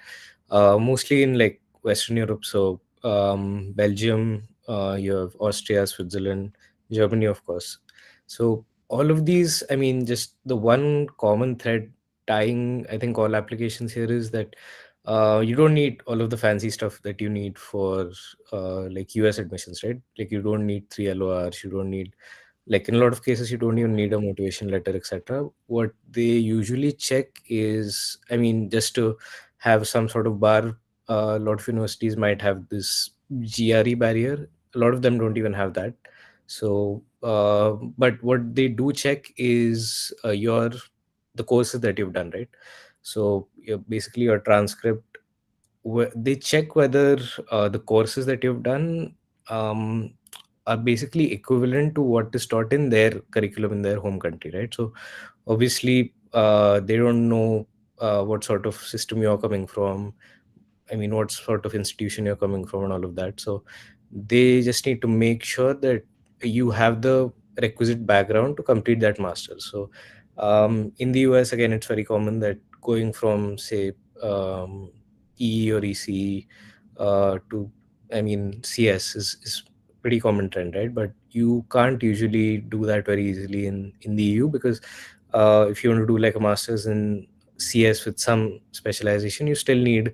mostly in like Western Europe. So Belgium, you have Austria, Switzerland, Germany, of course. So all of these, I mean, just the one common thread tying, I think, all applications here is that you don't need all of the fancy stuff that you need for like US admissions, right? Like you don't need 3 LORs, you don't need, like in a lot of cases you don't even need a motivation letter, etc. What they usually check is, I mean, just to have some sort of bar, a lot of universities might have this GRE barrier. A lot of them don't even have that. So but what they do check is your the courses that you've done, right? So basically your transcript, they check whether the courses that you've done um, are basically equivalent to what is taught in their curriculum in their home country, right? So obviously they don't know what sort of system you're coming from, I mean, what sort of institution you're coming from and all of that. So they just need to make sure that you have the requisite background to complete that master's. So in the US, again, it's very common that going from, say, EE or ECE to, I mean, CS is pretty common trend, right? But you can't usually do that very easily in the EU because if you want to do like a master's in CS with some specialization, you still need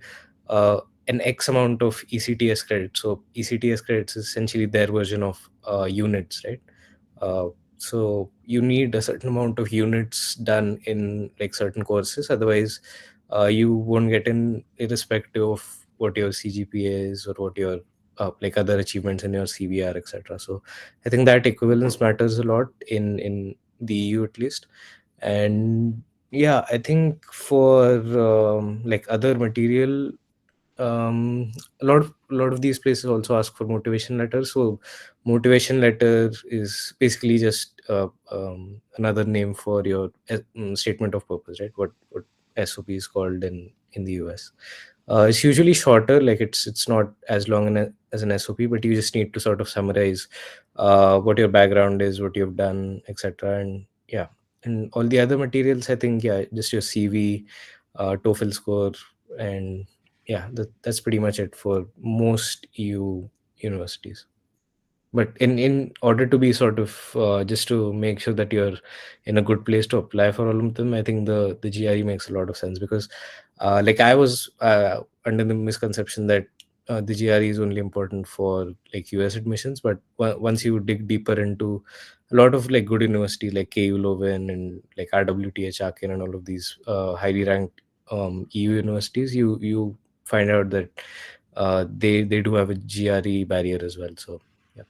an X amount of ECTS credits. So ECTS credits is essentially their version of units, right? Uh, so you need a certain amount of units done in like certain courses. Otherwise, you won't get in, irrespective of what your CGPA is or what your like other achievements in your CV are, etc. So I think that equivalence matters a lot in the EU at least. And yeah, I think for like other material, a lot of these places also ask for motivation letters. So motivation letter is basically just another name for your statement of purpose, right? What SOP is called in the US. It's usually shorter, like it's not as long as an SOP, but you just need to sort of summarize what your background is, what you've done, etc. And yeah, and all the other materials, I think, yeah, just your CV, TOEFL score, and yeah, that's pretty much it for most EU universities. But in order to be sort of just to make sure that you're in a good place to apply for all of them, I think the GRE makes a lot of sense, because like I was under the misconception that the GRE is only important for like US admissions, but once you dig deeper into a lot of like good universities like KU Leuven and like RWTH Aachen and all of these highly ranked EU universities, you find out that they do have a GRE barrier as well. So yeah.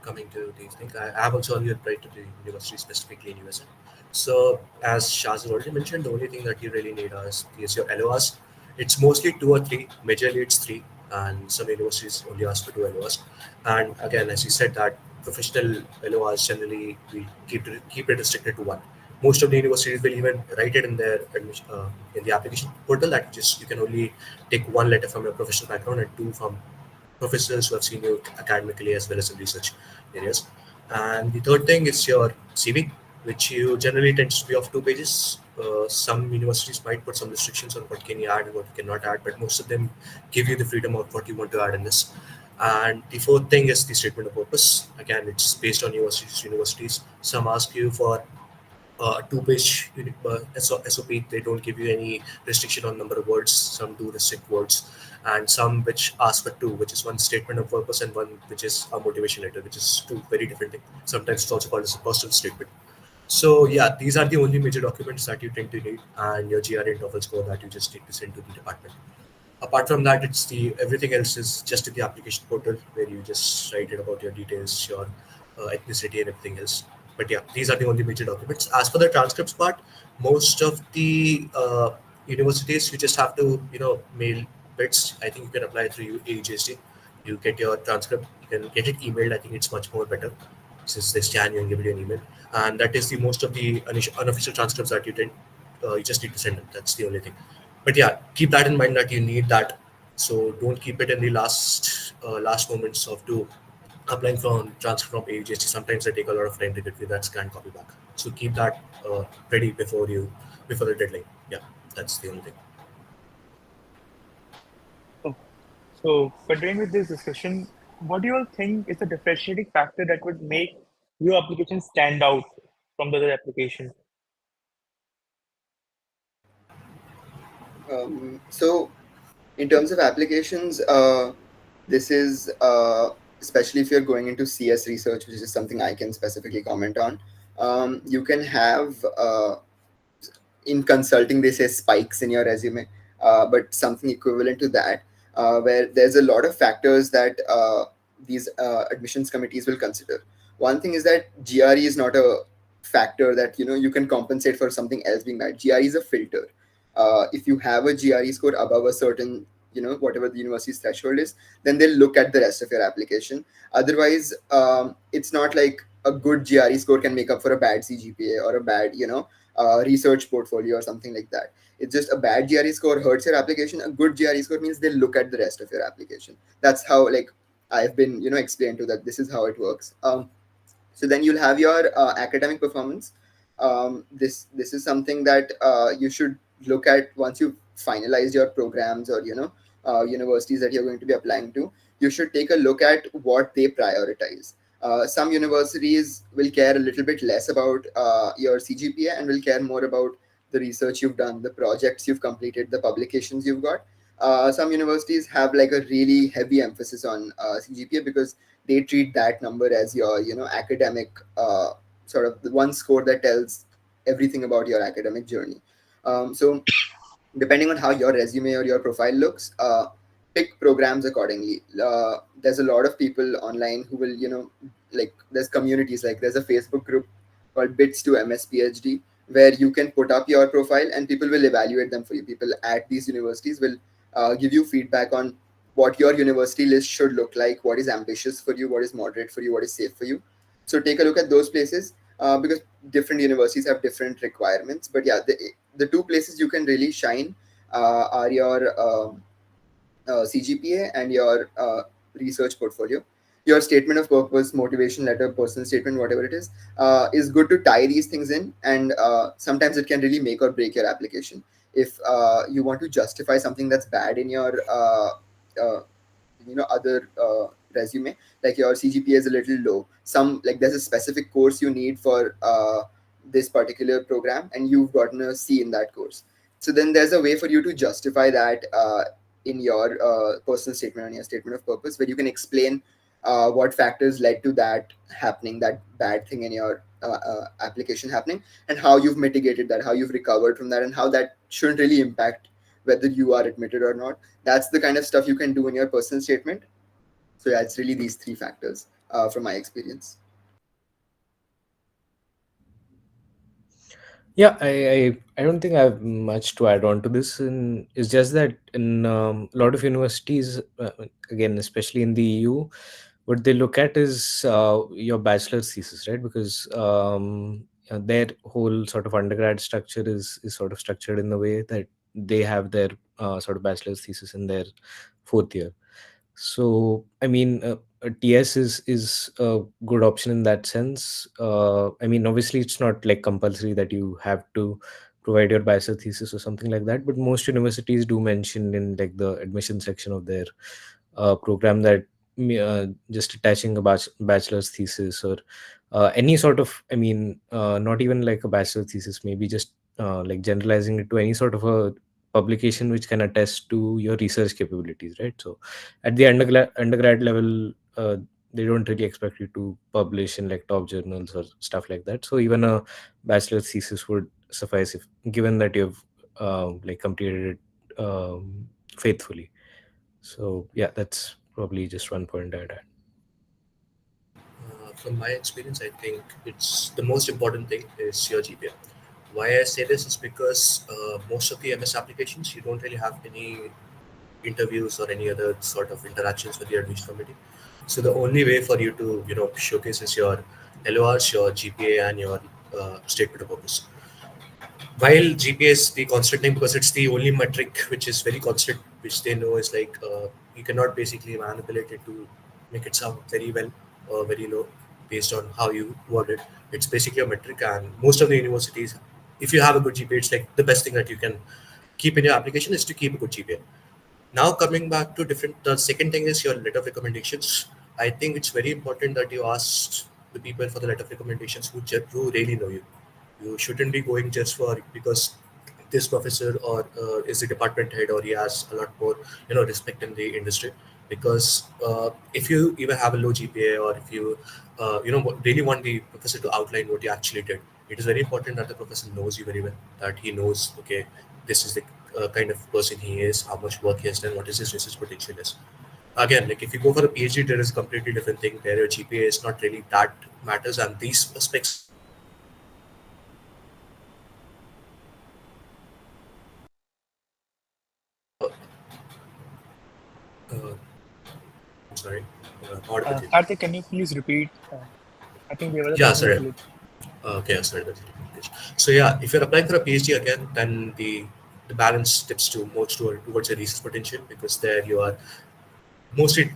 Coming to these things, I have also only applied to the university specifically in USA. So as Shaz has already mentioned, the only thing that you really need is your LORs. It's mostly two or three, majorly it's three, and some universities only ask for two LORs. And again, as you said, that professional LORs generally we keep it restricted to one. Most of the universities will even write it in their in the application portal that just you can only take one letter from your professional background and two from professors who have seen you academically as well as in research areas. And the third thing is your CV, which you generally tends to be of 2 pages. Some universities might put some restrictions on what can you add and what you cannot add, but most of them give you the freedom of what you want to add in this. And the fourth thing is the statement of purpose. Again, it's based on universities. Some ask you for two-page SOP. They don't give you any restriction on number of words. Some do restrict words, and some which ask for two, which is one statement of purpose and one which is a motivation letter, which is two very different things. Sometimes it's also called as a personal statement. So yeah, these are the only major documents that you tend to need, and your GRE and TOEFL score that you just need to send to the department. Apart from that, it's the everything else is just in the application portal where you just write it about your details, your ethnicity, and everything else. But yeah, these are the only major documents. As for the transcripts part, most of the universities you just have to mail bits. I think you can apply through AUGSD. You get your transcript. You can get it emailed. I think it's much more better since they scan you and give you an email. And that is the most of the unofficial transcripts that you tend. You just need to send them. That's the only thing. But yeah, keep that in mind that you need that. So don't keep it in the last moments of to applying from transfer from AUGST. Sometimes they take a lot of time to get you that scan copy back. So keep that ready before the deadline. Yeah, that's the only thing. Oh, so, continuing with this discussion, what do you all think is the differentiating factor that would make your application stand out from the other application? So in terms of applications, this is especially if you're going into CS research, which is something I can specifically comment on. You can have in consulting they say spikes in your resume, but something equivalent to that, where there's a lot of factors that these admissions committees will consider. One thing is that GRE is not a factor that you can compensate for something else being bad. GRE is a filter. If you have a GRE score above a certain whatever the university's threshold is, then they'll look at the rest of your application. Otherwise, it's not like a good GRE score can make up for a bad CGPA or a bad research portfolio or something like that. It's just a bad GRE score hurts your application. A good GRE score means they look at the rest of your application. That's how I've been explained to that. This is how it works. So then you'll have your academic performance. This is something that you should look at once you've finalized your programs or universities that you're going to be applying to. You should take a look at what they prioritize. Some universities will care a little bit less about your CGPA and will care more about the research you've done, the projects you've completed, the publications you've got. Some universities have like a really heavy emphasis on CGPA because they treat that number as your academic sort of the one score that tells everything about your academic journey. So depending on how your resume or your profile looks, pick programs accordingly. There's a lot of people online who will there's communities, like there's a Facebook group called Bits to MS PhD, where you can put up your profile and people will evaluate them for you. People at these universities will give you feedback on what your university list should look like, what is ambitious for you, what is moderate for you, what is safe for you. So take a look at those places, because different universities have different requirements. But yeah, the two places you can really shine are your CGPA and your research portfolio. Your statement of purpose, motivation letter, personal statement, whatever it is good to tie these things in. And sometimes it can really make or break your application. If you want to justify something that's bad in your other resume, like your CGPA is a little low, there's a specific course you need for this particular program, and you've gotten a C in that course. So then there's a way for you to justify that in your personal statement and your statement of purpose, where you can explain what factors led to that happening, that bad thing in your application happening, and how you've mitigated that, how you've recovered from that, and how that shouldn't really impact whether you are admitted or not. That's the kind of stuff you can do in your personal statement. So yeah, it's really these three factors from my experience. Yeah, I don't think I have much to add on to this. And it's just that in a lot of universities, again, especially in the EU, what they look at is your bachelor's thesis, right? Because their whole sort of undergrad structure is sort of structured in the way that they have their sort of bachelor's thesis in their fourth year. So, I mean, a TS is a good option in that sense. I mean, obviously, it's not like compulsory that you have to provide your bachelor thesis or something like that. But most universities do mention in like the admission section of their program that just attaching a bachelor's thesis or any sort of, I mean, not even like a bachelor thesis, maybe just like generalizing it to any sort of a publication which can attest to your research capabilities, right? So at the undergrad level, they don't really expect you to publish in like top journals or stuff like that. So even a bachelor's thesis would suffice if given that you've like completed it faithfully. So yeah, that's probably just one point I'd add. From my experience, I think it's the most important thing is your GPA. Why I say this is because most of the MS applications, you don't really have any interviews or any other sort of interactions with the admission committee. So the only way for you to showcase is your LORs, your GPA, and your statement of purpose. While GPA is the constant thing because it's the only metric which is very constant, which they know is like you cannot basically manipulate it to make it sound very well or very low based on how you word it. It's basically a metric, and most of the universities, if you have a good GPA, it's like the best thing that you can keep in your application is to keep a good GPA. Now coming back to the second thing is your letter of recommendations. I think it's very important that you ask the people for the letter of recommendations who really know you. You shouldn't be going just for because this professor or is the department head or he has a lot more respect in the industry. Because if you even have a low GPA or if you really want the professor to outline what you actually did, it is very important that the professor knows you very well. That he knows, okay, this is the kind of person he is, how much work he has done, what is his research potential is. Again, like if you go for a PhD, there is a completely different thing. There, your GPA is not really that matters, and these aspects uh, I'm sorry, not with you. Karthik, can you please repeat? I think there was a Yeah, technical sorry. glitch. Okay, sorry. So yeah, if you're applying for a PhD again, then the balance tips to more towards a research potential because there you are mostly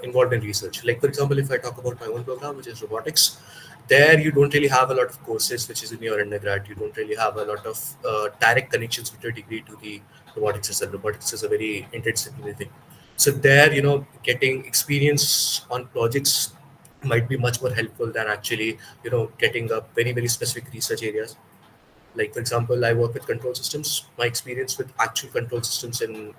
involved in research. Like for example, if I talk about my own program, which is robotics, there you don't really have a lot of courses which is in your undergrad. You don't really have a lot of direct connections with your degree to the robotics itself. Robotics is a very interdisciplinary thing. So there, getting experience on projects might be much more helpful than actually, getting up very, very specific research areas. Like for example, I work with control systems. My experience with actual control systems in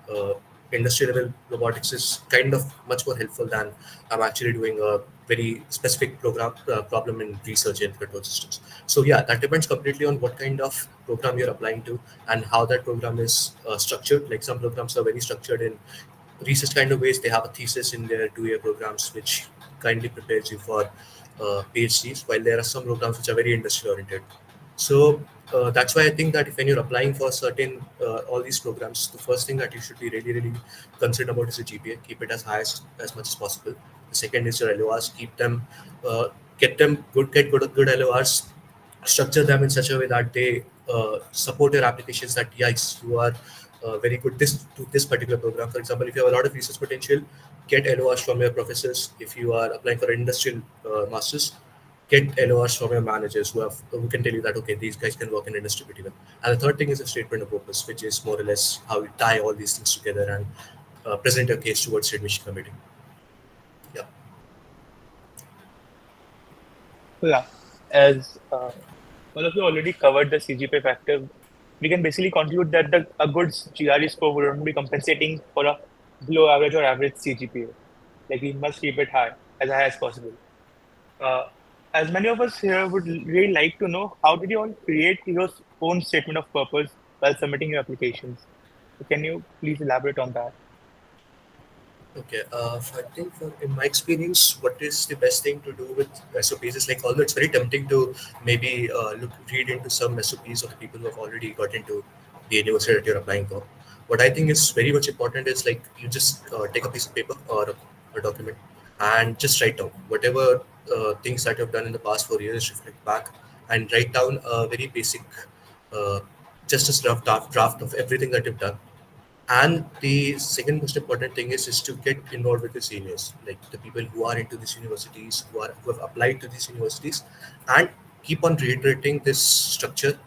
industry level robotics is kind of much more helpful than I'm actually doing a very specific problem in research in control systems. So yeah, that depends completely on what kind of program you're applying to and how that program is structured. Like some programs are very structured in research kind of ways. They have a thesis in their 2-year programs, which kindly prepares you for PhDs, while there are some programs which are very industry oriented. So that's why I think that if when you're applying for certain all these programs, the first thing that you should be really concerned about is the GPA. Keep it as high as much as possible. The second is your LORs. Keep them, uh, get them good LORs. Structure them in such a way that they support your applications. That yes, you are very good to this particular program. For example, if you have a lot of research potential, get LORs from your professors. If you are applying for an industrial masters, get LORs from your managers who can tell you that okay, these guys can work in industry pretty well. And the third thing is a statement of purpose, which is more or less how you tie all these things together and present your case towards the admission committee. Yeah. So yeah, as all of you already covered the CGPA factor, we can basically conclude that a good GRE score would not be compensating for a below average or average CGPA. Like we must keep it high as possible. Uh, as many of us here would really like to know, how did you all create your own statement of purpose while submitting your applications? So can you please elaborate on that? Okay. I think in my experience, what is the best thing to do with SOPs is like, although it's very tempting to maybe read into some SOPs of the people who have already got into the university that you're applying for. What I think is very much important is like you just take a piece of paper or a document and just write down whatever things that you've done in the past 4 years, reflect back and write down a very basic, uh, just a draft of everything that you've done. And the second most important thing is to get involved with the seniors, like the people who are into these universities, who have applied to these universities, and keep on reiterating this structure.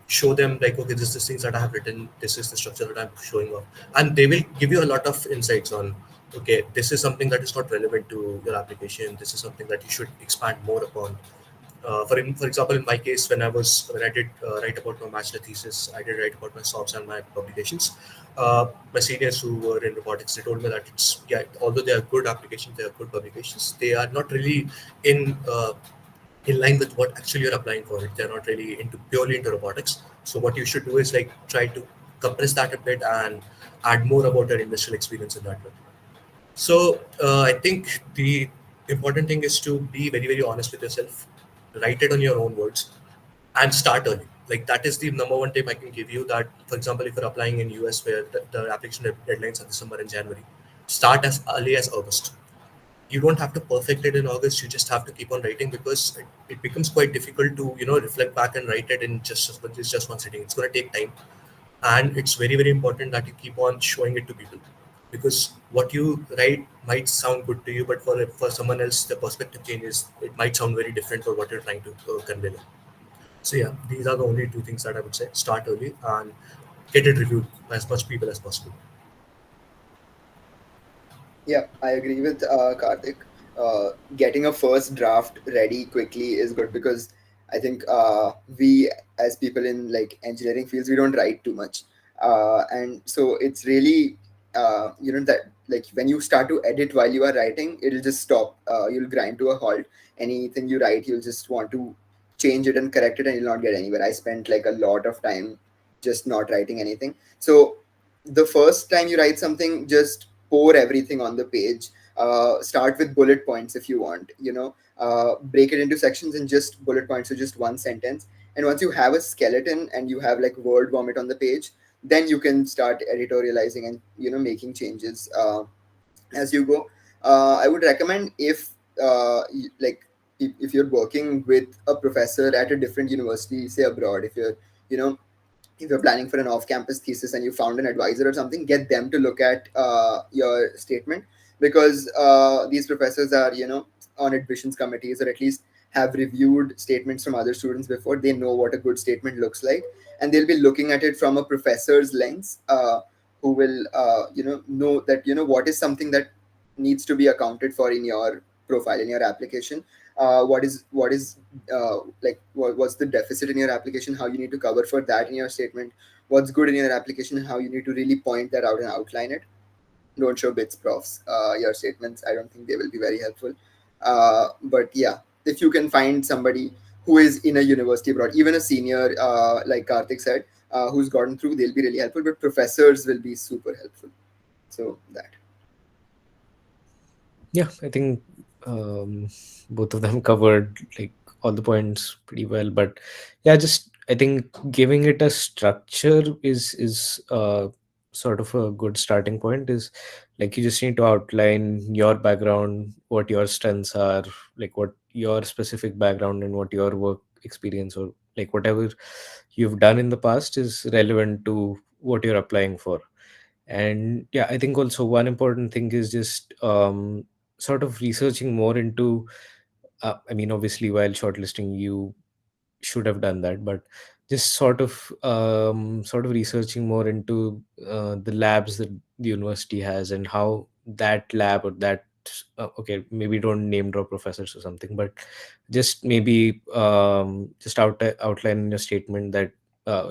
Show them like, okay, this is the things that I have written, this is the structure that I'm showing off, and they will give you a lot of insights on, okay, this is something that is not relevant to your application. This is something that you should expand more upon. For example, in my case, when I did write about my master thesis, I did write about my SOPs and my publications. My seniors who were in robotics, they told me that it's yeah, although they are good applications, they are good publications, they are not really in uh, in line with what actually you're applying for. It they're not really into purely into robotics. So what you should do is like try to compress that a bit and add more about your industrial experience in that way. So I think the important thing is to be very honest with yourself, write it on your own words, and start early. Like that is the number one tip I can give you. That, for example, if you're applying in US where the application deadlines are December and January, start as early as August. You don't have to perfect it in August. You just have to keep on writing because it becomes quite difficult to reflect back and write it in just one sitting. It's going to take time, and it's very important that you keep on showing it to people because what you write might sound good to you, but for someone else the perspective changes. It might sound very different for what you're trying to convey. So yeah, these are the only two things that I would say: start early and get it reviewed by as much people as possible. Yeah, I agree with Karthik. Getting a first draft ready quickly is good because I think we, as people in like engineering fields, we don't write too much, and so it's really that like when you start to edit while you are writing, it'll just stop. You'll grind to a halt. Anything you write, you'll just want to change it and correct it, and you'll not get anywhere. I spent like a lot of time just not writing anything. So the first time you write something, just pour everything on the page. Start with bullet points if you want. Break it into sections and just bullet points, so just one sentence. And once you have a skeleton and you have like word vomit on the page, then you can start editorializing and making changes as you go. I would recommend if like if you're working with a professor at a different university, say abroad, you know if you're planning for an off-campus thesis and you found an advisor or something, get them to look at your statement, because these professors are on admissions committees, or at least have reviewed statements from other students before. They know what a good statement looks like, and they'll be looking at it from a professor's lens, who will know that what is something that needs to be accounted for in your profile, in your application. What's the deficit in your application, how you need to cover for that in your statement, what's good in your application, and how you need to really point that out and outline it. Don't show bits profs your statements. I don't think they will be very helpful. But yeah, if you can find somebody who is in a university abroad, even a senior, like Karthik said, who's gotten through, they'll be really helpful, but professors will be super helpful. So that. Yeah, I think both of them covered like all the points pretty well. But yeah, just I think giving it a structure is sort of a good starting point. Is like you just need to outline your background, what your strengths are, like what your specific background and what your work experience or like whatever you've done in the past is relevant to what you're applying for. And yeah, I think also one important thing is just sort of researching more into I mean, obviously while shortlisting you should have done that, but just sort of researching more into the labs that the university has and how that lab or that okay, maybe don't name drop professors or something, but just maybe just outline in your statement that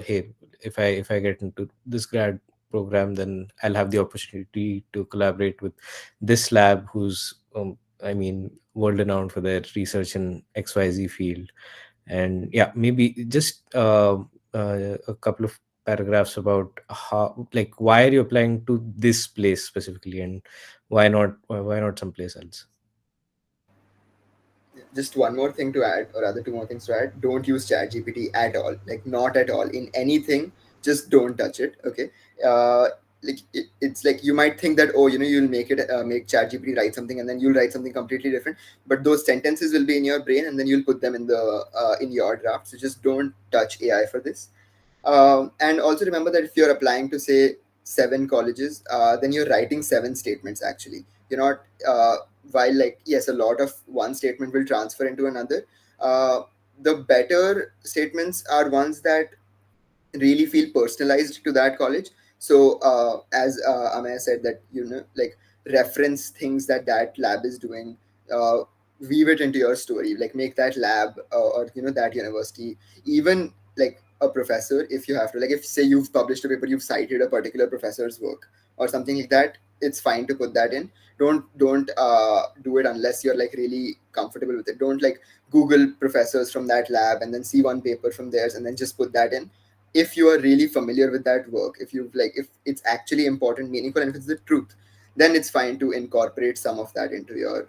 hey, if I get into this grad program, then I'll have the opportunity to collaborate with this lab who's I mean world renowned for their research in XYZ field. And yeah, maybe just a couple of paragraphs about how, like, why are you applying to this place specifically, and why not someplace else. Just one more thing to add, or rather two more things to add. Don't use ChatGPT at all, like not at all in anything. Just don't touch it. Okay. uh it's like you might think that, oh, you'll make ChatGPT write something, and then you'll write something completely different, but those sentences will be in your brain, and then you'll put them in the in your draft. So just don't touch AI for this. And also remember that if you're applying to, say, 7 colleges, then you're writing 7 statements actually. You're not, while, like, yes, a lot of one statement will transfer into another. Uh, the better statements are ones that really feel personalized to that college. So as Amaya said, that, like, reference things that that lab is doing, uh, weave it into your story, like make that lab, or that university, even like a professor, if you have to, like, if, say, you've published a paper, you've cited a particular professor's work or something like that, it's fine to put that in. Don't do it unless you're like really comfortable with it. Don't, like, Google professors from that lab and then see one paper from theirs and then just put that in. If you are really familiar with that work, if it's actually important, meaningful, and if it's the truth, then it's fine to incorporate some of that into your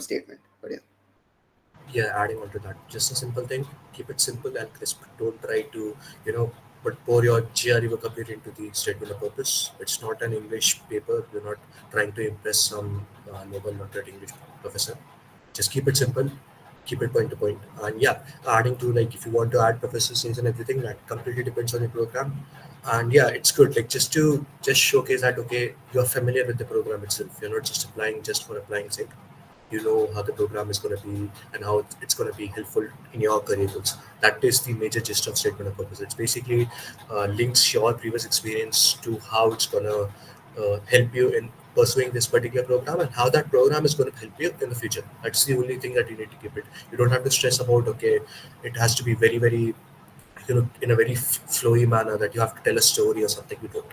statement. But yeah. Yeah, adding on to that, just a simple thing, keep it simple and crisp. Don't try to, you know, but pour your GRE vocabulary into the statement of purpose. It's not an English paper. You're not trying to impress some noble noted English professor. Just keep it simple, keep it point to point. And yeah, adding to, like, if you want to add professors names and everything, that completely depends on your program. And yeah, it's good, like, just to just showcase that, okay, you're familiar with the program itself. You're not just applying just for applying sake. You know how the program is going to be and how it's going to be helpful in your career goals. That is the major gist of statement of purpose. It's basically links your previous experience to how it's going to help you in pursuing this particular program and how that program is going to help you in the future. That's the only thing that you need to keep it. You don't have to stress about, okay, it has to be very, very, in a very flowy manner, that you have to tell a story or something. You don't.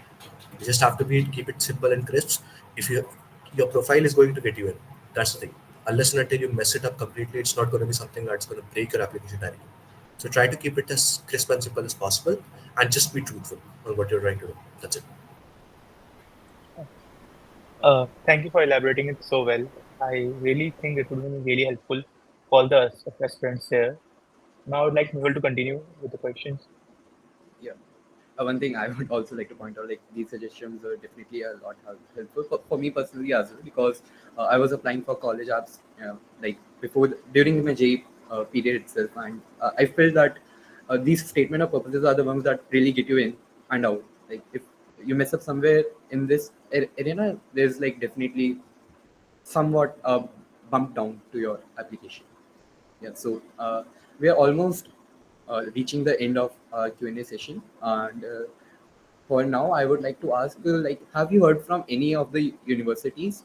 You just have to keep it simple and crisp. If your profile is going to get you in, that's the thing. Unless and until you mess it up completely, it's not going to be something that's going to break your application directly. So try to keep it as crisp and simple as possible, and just be truthful on what you're trying to do. That's it. Thank you for elaborating it so well. I really think it would be really helpful for all the aspirants here. Now I would like Mehul to continue with the questions. Yeah. One thing I would also like to point out, like, these suggestions are definitely a lot helpful for me personally as well, because I was applying for college apps, like during my J period itself, and I felt that these statement of purposes are the ones that really get you in and out. Like, if you mess up somewhere in this arena, there's like definitely somewhat bump down to your application. Yeah, so we are almost reaching the end of our Q&A session, and for now, I would like to ask, like, have you heard from any of the universities?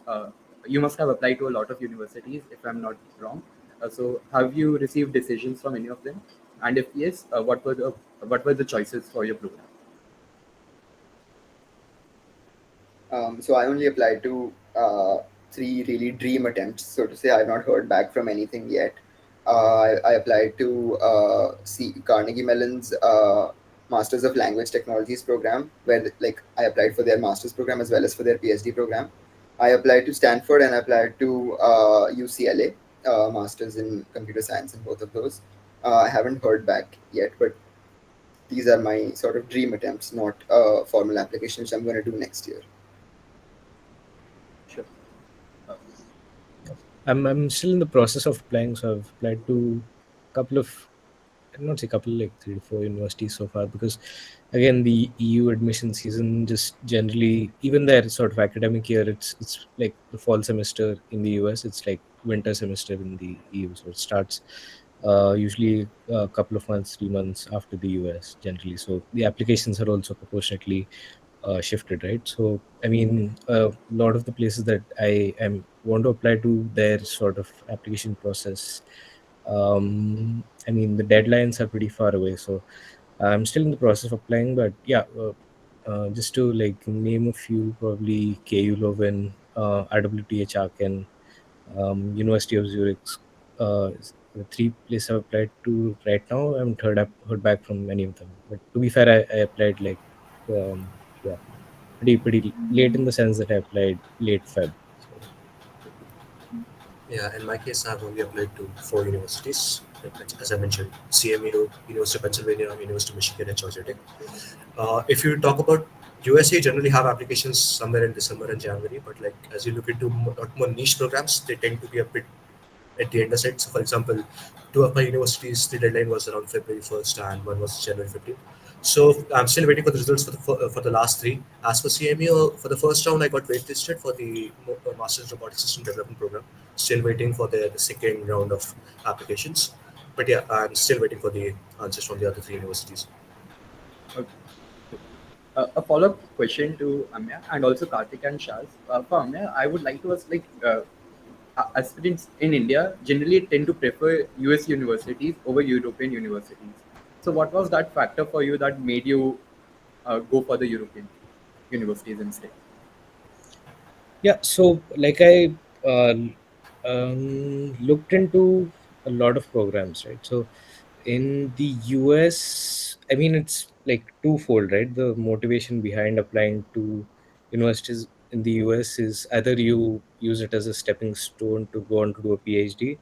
You must have applied to a lot of universities, if I'm not wrong. So, have you received decisions from any of them? And if yes, what were the choices for your program? So I only applied to 3 really dream attempts, so to say. I've not heard back from anything yet. I applied to Carnegie Mellon's Masters of Language Technologies program, where, like, I applied for their master's program as well as for their PhD program. I applied to Stanford, and I applied to UCLA, Masters in Computer Science in both of those. I haven't heard back yet, but these are my sort of dream attempts, not formal applications I'm going to do next year. Sure. Uh, I'm still in the process of applying, so I've applied to a couple of, not say couple, like 3 to 4 universities so far, because again the EU admission season just generally, even their sort of academic year, it's like the fall semester in the US, it's like winter semester in the EU, so it starts usually a couple of months, 3 months after the US generally. So the applications are also proportionately shifted, right? So I mean, a lot of the places that I am want to apply to, their sort of application process, I mean, the deadlines are pretty far away, so I'm still in the process of applying. But yeah, just to like name a few, probably KU Leuven, RWTH Aachen, University of Zurich, is the three places I've applied to right now. I haven't heard back from any of them. But to be fair, I applied like yeah, pretty late, in the sense that I applied late Feb. So Yeah, in my case, I've only applied to 4 universities. As I mentioned, CMU, University of Pennsylvania, University of Michigan, and Georgia Tech. If you talk about USA, generally have applications somewhere in December and January, but like as you look into lot more niche programs, they tend to be a bit at the end of it. So, for example, two of my universities, the deadline was around February 1st and one was January 15th. So, I'm still waiting for the results for the last three. As for CMU, for the first round, I got waitlisted for the Master's Robotic System Development Program. Still waiting for the second round of applications. But yeah, I'm still waiting for the answers from the other three universities. okay. A follow-up question to Amya and also Karthik and Shaz. For Amya, I would like to ask, like, aspirants in India generally tend to prefer US universities over European universities. So, what was that factor for you that made you go for the European universities instead? yeah, so like I looked into a lot of programs, right? So in the US, I mean, it's like twofold, right? The motivation behind applying to universities in the US is either you use it as a stepping stone to go on to do a PhD,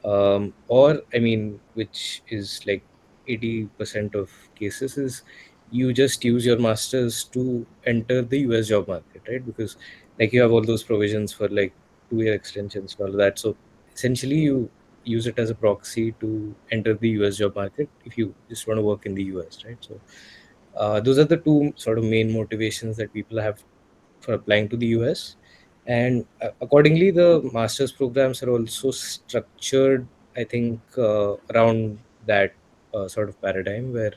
or I mean, which is like 80% of cases, is you just use your masters to enter the US job market, right? Because like you have all those provisions for like 2 year extensions and all of that. So essentially you use it as a proxy to enter the US job market if you just want to work in the US, right? So those are the two sort of main motivations that people have for applying to the US. And accordingly, the master's programs are also structured, I think, around that sort of paradigm where,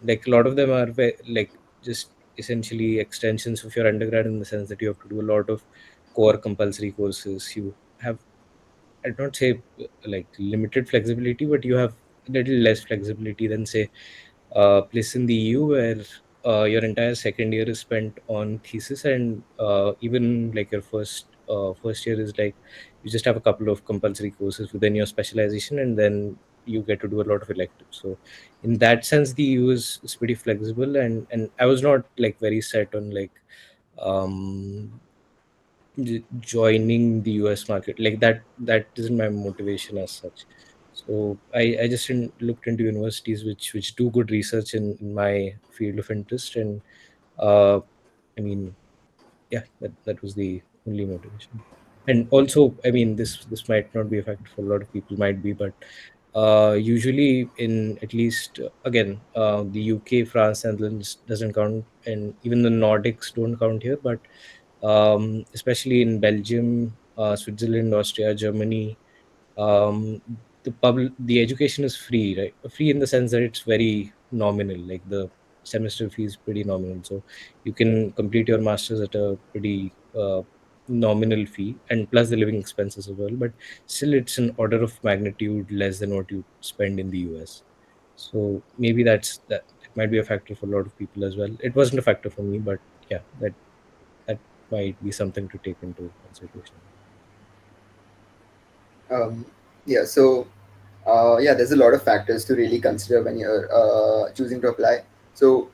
like, a lot of them are like just essentially extensions of your undergrad, in the sense that you have to do a lot of core compulsory courses. You have, I'd not say like limited flexibility, but you have a little less flexibility than, say, place in the EU, where your entire second year is spent on thesis, and even like your first year is like you just have a couple of compulsory courses within your specialization, and then you get to do a lot of electives. So in that sense, the EU is pretty flexible, and I was not like very set on like um joining the US market like that. That isn't my motivation as such. So I just looked into universities which do good research in my field of interest. And uh I mean, yeah, that was the only motivation. And also, I mean, this might not be a factor for a lot of people, might be, but usually in, at least again, the UK, France, Netherlands doesn't count, and even the Nordics don't count here, but especially in Belgium, Switzerland, Austria, Germany, the education is free, right? Free in the sense that it's very nominal. Like the semester fee is pretty nominal, so you can complete your masters at a pretty nominal fee, and plus the living expenses as well. But still, it's an order of magnitude less than what you spend in the US. So maybe that. It might be a factor for a lot of people as well. It wasn't a factor for me, but yeah, that might be something to take into consideration. Um, yeah, so yeah, there's a lot of factors to really consider when you're choosing to apply. So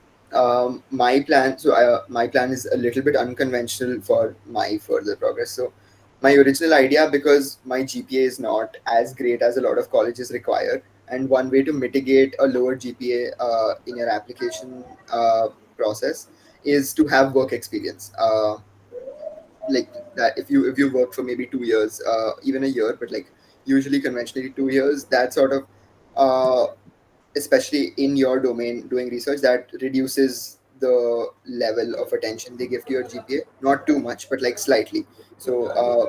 my plan is a little bit unconventional for my further progress. So my original idea, because my GPA is not as great as a lot of colleges require, and one way to mitigate a lower GPA in your application process is to have work experience. Like that, if you work for maybe 2 years, even a year, but like usually conventionally 2 years, that sort of especially in your domain doing research, that reduces the level of attention they give to your GPA. Not too much, but like slightly. So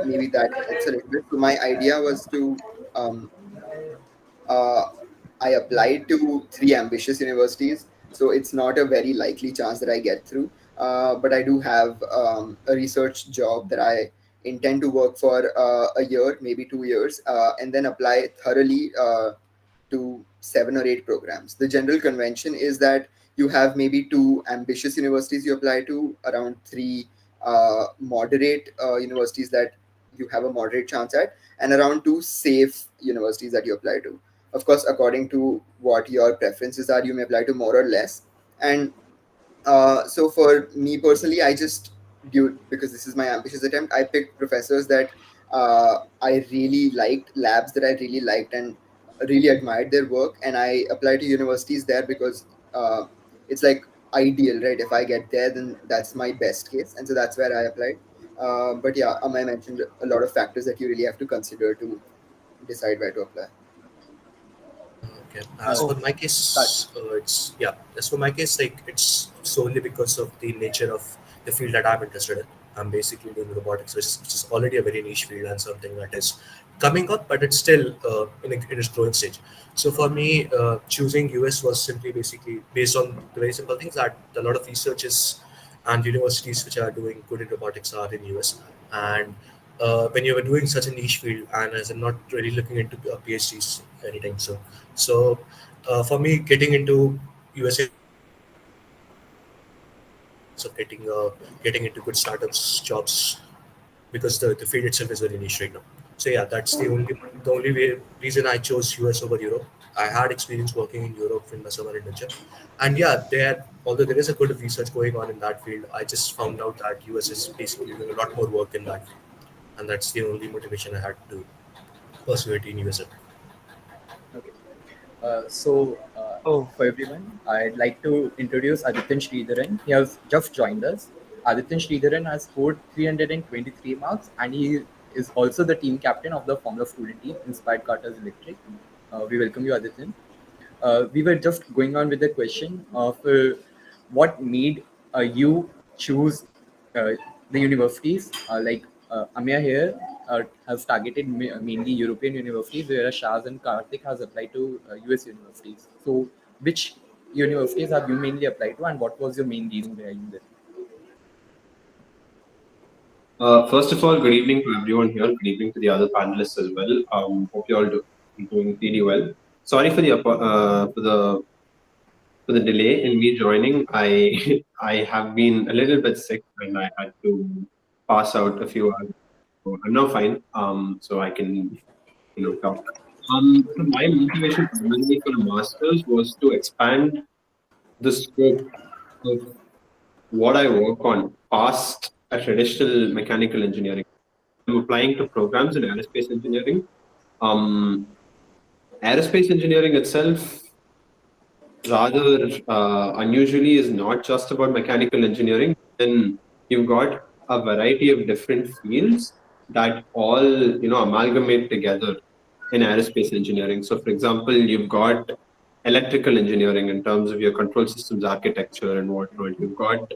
maybe that helps a little bit. So my idea was to um, uh, I applied to three ambitious universities, so it's not a very likely chance that I get through. But I do have a research job that I intend to work for a year, maybe 2 years, and then apply thoroughly to 7 or 8 programs. The general convention is that you have maybe two ambitious universities you apply to, around three moderate universities that you have a moderate chance at, and around two safe universities that you apply to. Of course, according to what your preferences are, you may apply to more or less. And so for me personally, I just do, because this is my ambitious attempt, I picked professors that I really liked, labs that I really liked and really admired their work, and I applied to universities there because it's like ideal, right? If I get there, then that's my best case, and so that's where I applied. But yeah, Amay mentioned a lot of factors that you really have to consider to decide where to apply. Okay. As Oh, for my case, it's yeah. As for my case, like it's solely because of the nature of the field that I'm interested in. I'm basically doing robotics, which is already a very niche field and something that is coming up, but it's still in its growing stage. So for me, choosing US was simply basically based on the very simple things that a lot of researchers and universities which are doing good in robotics are in US. And when you were doing such a niche field, and as I'm not really looking into PhDs anytime soon, so for me, getting into USA, so getting into good startups jobs, because the field itself is very niche right now. So yeah, that's the only reason I chose US over Europe. I had experience working in Europe in my summer internship, and yeah, although there is a good research going on in that field, I just found out that US is basically doing a lot more work in that field, and that's the only motivation I had to pursue it in USA. okay. So, Oh, for everyone, I'd like to introduce Adityan Sridharan. He has just joined us. Adityan Sridharan has scored 323 marks, and he is also the team captain of the Formula student team, Inspired Carters Electric. We welcome you, Adityan. We were just going on with the question of what made you choose uh, the universities. Amya here has targeted mainly European universities, whereas Shaz and Karthik has applied to US universities. So, which universities have you mainly applied to, and what was your main reason behind it? First of all, good evening to everyone here. Good evening to the other panelists as well. Hope you all doing really well. Sorry for the delay in me joining. I I have been a little bit sick and I had to pass out a few hours. So I'm now fine. So I can talk. So my motivation primarily for a master's was to expand the scope of what I work on past a traditional mechanical engineering. I'm applying to programs in aerospace engineering. Aerospace engineering itself, rather unusually, is not just about mechanical engineering. Then you've got a variety of different fields that all amalgamate together in aerospace engineering. So, for example, you've got electrical engineering in terms of your control systems architecture and whatnot. You've got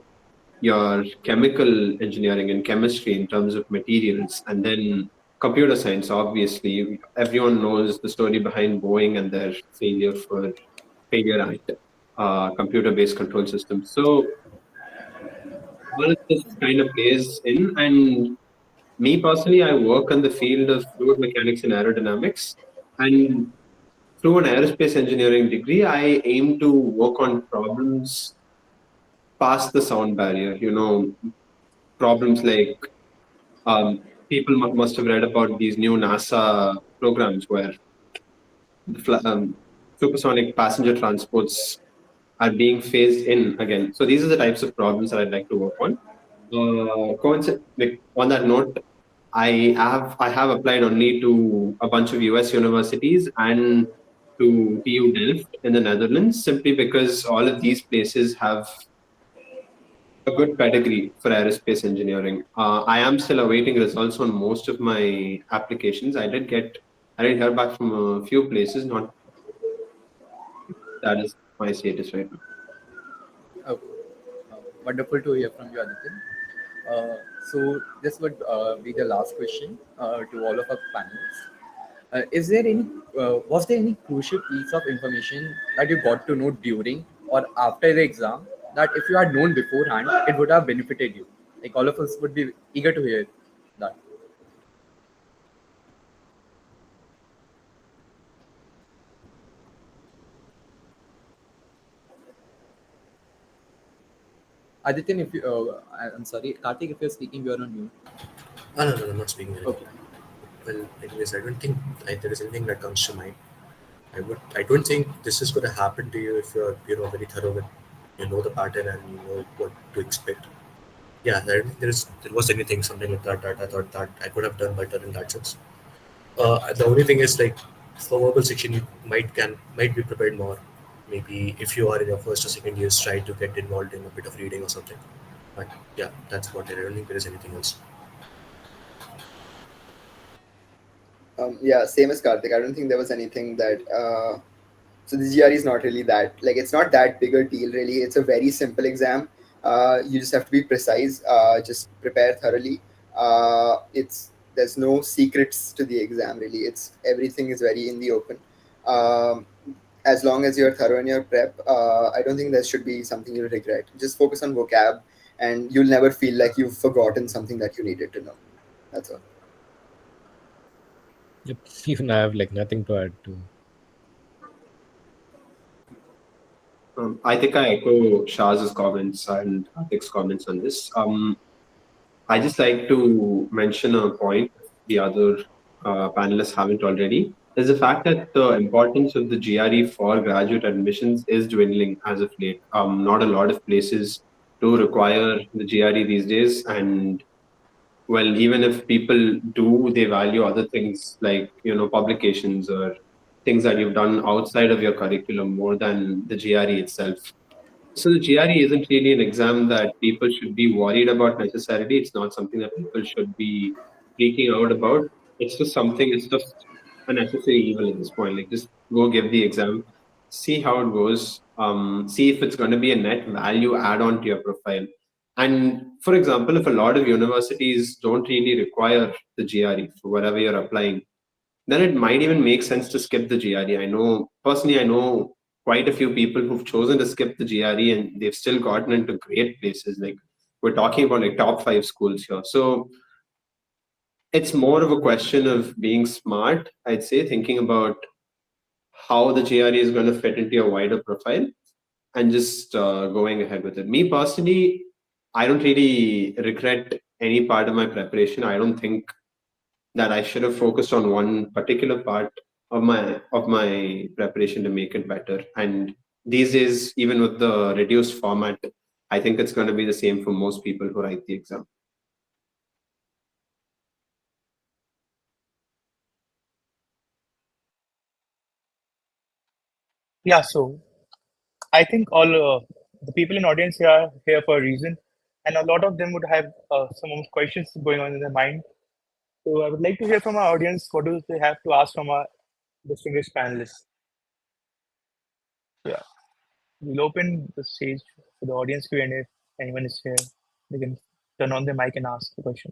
your chemical engineering and chemistry in terms of materials, and then computer science. Obviously, everyone knows the story behind Boeing and their failure at computer-based control systems. So all of this kind of plays in, and me personally, I work in the field of fluid mechanics and aerodynamics, and through an aerospace engineering degree, I aim to work on problems past the sound barrier. Problems like people must have read about these new NASA programs where supersonic passenger transports are being phased in again. So these are the types of problems that I'd like to work on. Like on that note, I have applied only to a bunch of US universities and to TU Delft in the Netherlands, simply because all of these places have a good pedigree for aerospace engineering. I am still awaiting results on most of my applications. I did hear back from a few places. Not that is my status right now. Oh, wonderful to hear from you, Aditya. So this would be the last question to all of our panelists. Was there any crucial piece of information that you got to know during or after the exam that if you had known beforehand, it would have benefited you? Like all of us would be eager to hear that. Aditya, if you, I'm sorry, Karthik, if you're speaking, you're on mute. Oh, no, I'm not speaking anything. Okay. Well, anyways, I don't think there is anything that comes to mind. I don't think this is going to happen to you if you're, very thorough with, the pattern and you know what to expect. Yeah, I don't think there was something like that I thought that I could have done better in that sense. The only thing is like for verbal section, you might be prepared more. Maybe if you are in your first or second years, try to get involved in a bit of reading or something. But yeah, that's about it. I don't think there is anything else. Yeah, same as Karthik. I don't think there was anything that. So the GRE is not really that, like, it's not that big a deal really. It's a very simple exam. You just have to be precise. Just prepare thoroughly. There's no secrets to the exam really. It's everything is very in the open. Um, as long as you're thorough in your prep, I don't think there should be something you'll regret. Just focus on vocab, and you'll never feel like you've forgotten something that you needed to know. That's all. Yep. Even I have like nothing to add to. I think I echo Shah's comments and Atik's comments on this. I just like to mention a point the other panelists haven't already. Is the fact that the importance of the GRE for graduate admissions is dwindling as of late. Not a lot of places do require the GRE these days, and well, even if people do, they value other things like publications or things that you've done outside of your curriculum more than the GRE itself. So the GRE isn't really an exam that people should be worried about necessarily. It's not something that people should be freaking out about. It's just something. It's just a necessary evil at this point. Like just go give the exam, see how it goes. See if it's going to be a net value add-on to your profile. And for example, if a lot of universities don't really require the GRE for whatever you're applying, then it might even make sense to skip the GRE. I know quite a few people who've chosen to skip the GRE and they've still gotten into great places. Like we're talking about like top 5 schools here. So it's more of a question of being smart, I'd say, thinking about how the GRE is going to fit into your wider profile and just going ahead with it. Me personally, I don't really regret any part of my preparation. I don't think that I should have focused on one particular part of my preparation to make it better. And these days, even with the reduced format, I think it's going to be the same for most people who write the exam. Yeah, so I think all the people in audience here are here for a reason, and a lot of them would have some questions going on in their mind. So I would like to hear from our audience what do they have to ask from our distinguished panelists. Yeah, we'll open the stage for the audience Q&A. If anyone is here, they can turn on their mic and ask the question.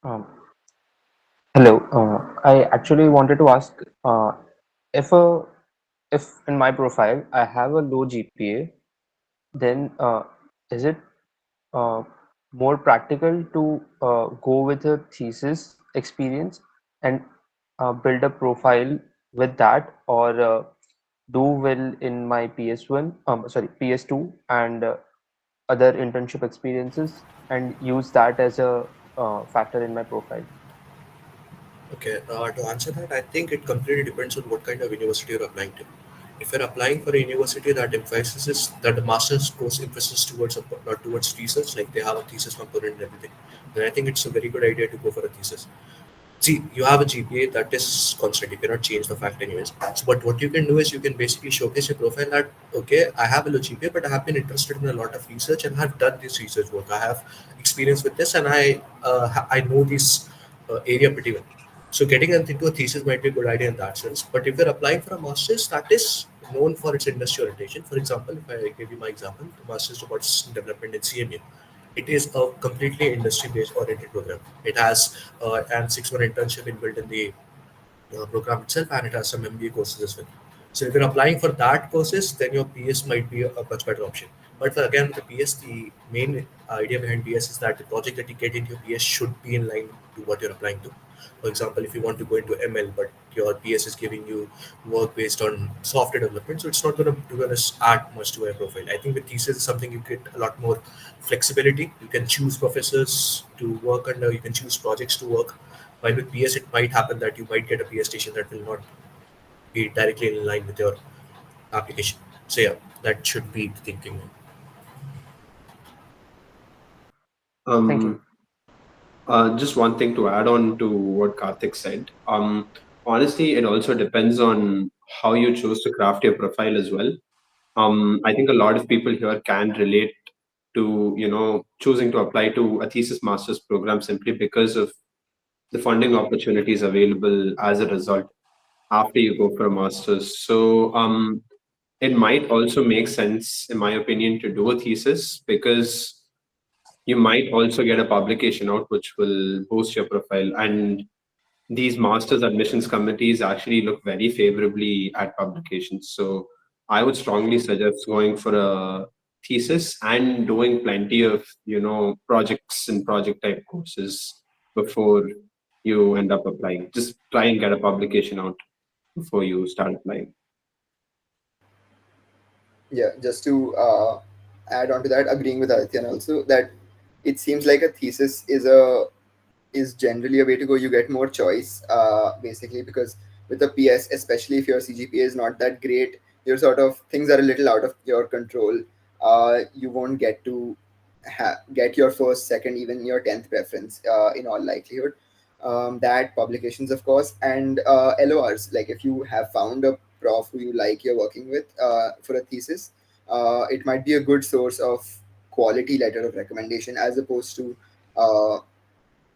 Um, Hello. I actually wanted to ask if a if in my profile I have a low GPA, then is it uh, more practical to go with a thesis experience and build a profile with that, or do well in my PS1, sorry, PS2, and other internship experiences and use that as a factor in my profile? Okay, to answer that, I think it completely depends on what kind of university you're applying to. If you're applying for a university that emphasizes that the master's course emphasis towards not towards research, like they have a thesis component and everything, then I think it's a very good idea to go for a thesis. See, you have a GPA that is constant. You cannot change the fact anyways. So, but what you can do is you can basically showcase your profile that, okay, I have a low GPA, but I have been interested in a lot of research and have done this research work. I have experience with this and I know this area pretty well. So getting into a thesis might be a good idea in that sense. But if you're applying for a master's that is known for its industry orientation, for example, if I give you my example, the master's robotics development in CMU, it is a completely industry-based oriented program. It has an 6 month internship inbuilt in the program itself, and it has some MBA courses as well. So if you're applying for that courses, then your PS might be a much better option. But for, again, the PS, the main idea behind PS is that the project that you get into your PS should be in line to what you're applying to. For example, if you want to go into ML, but your PS is giving you work based on software development, so it's not going to add much to your profile. I think with thesis is something you get a lot more flexibility. You can choose professors to work under, you can choose projects to work. While with PS, it might happen that you might get a PS station that will not be directly in line with your application. So yeah, that should be the thinking. Thank you. Just one thing to add on to what Karthik said. Honestly, it also depends on how you choose to craft your profile as well. I think a lot of people here can relate to choosing to apply to a thesis master's program simply because of the funding opportunities available as a result after you go for a master's. So it might also make sense, in my opinion, to do a thesis because you might also get a publication out which will boost your profile. And these masters admissions committees actually look very favorably at publications. So I would strongly suggest going for a thesis and doing plenty of projects and project type courses before you end up applying. Just try and get a publication out before you start applying. Yeah, just to add on to that, agreeing with Adityan also, that it seems like a thesis is generally a way to go. You get more choice, basically, because with a PS, especially if your CGPA is not that great, your sort of things are a little out of your control. You won't get to get your first, second, even your 10th preference in all likelihood. That publications, of course, and LORs. Like if you have found a prof who you like you're working with for a thesis, it might be a good source of quality letter of recommendation as opposed to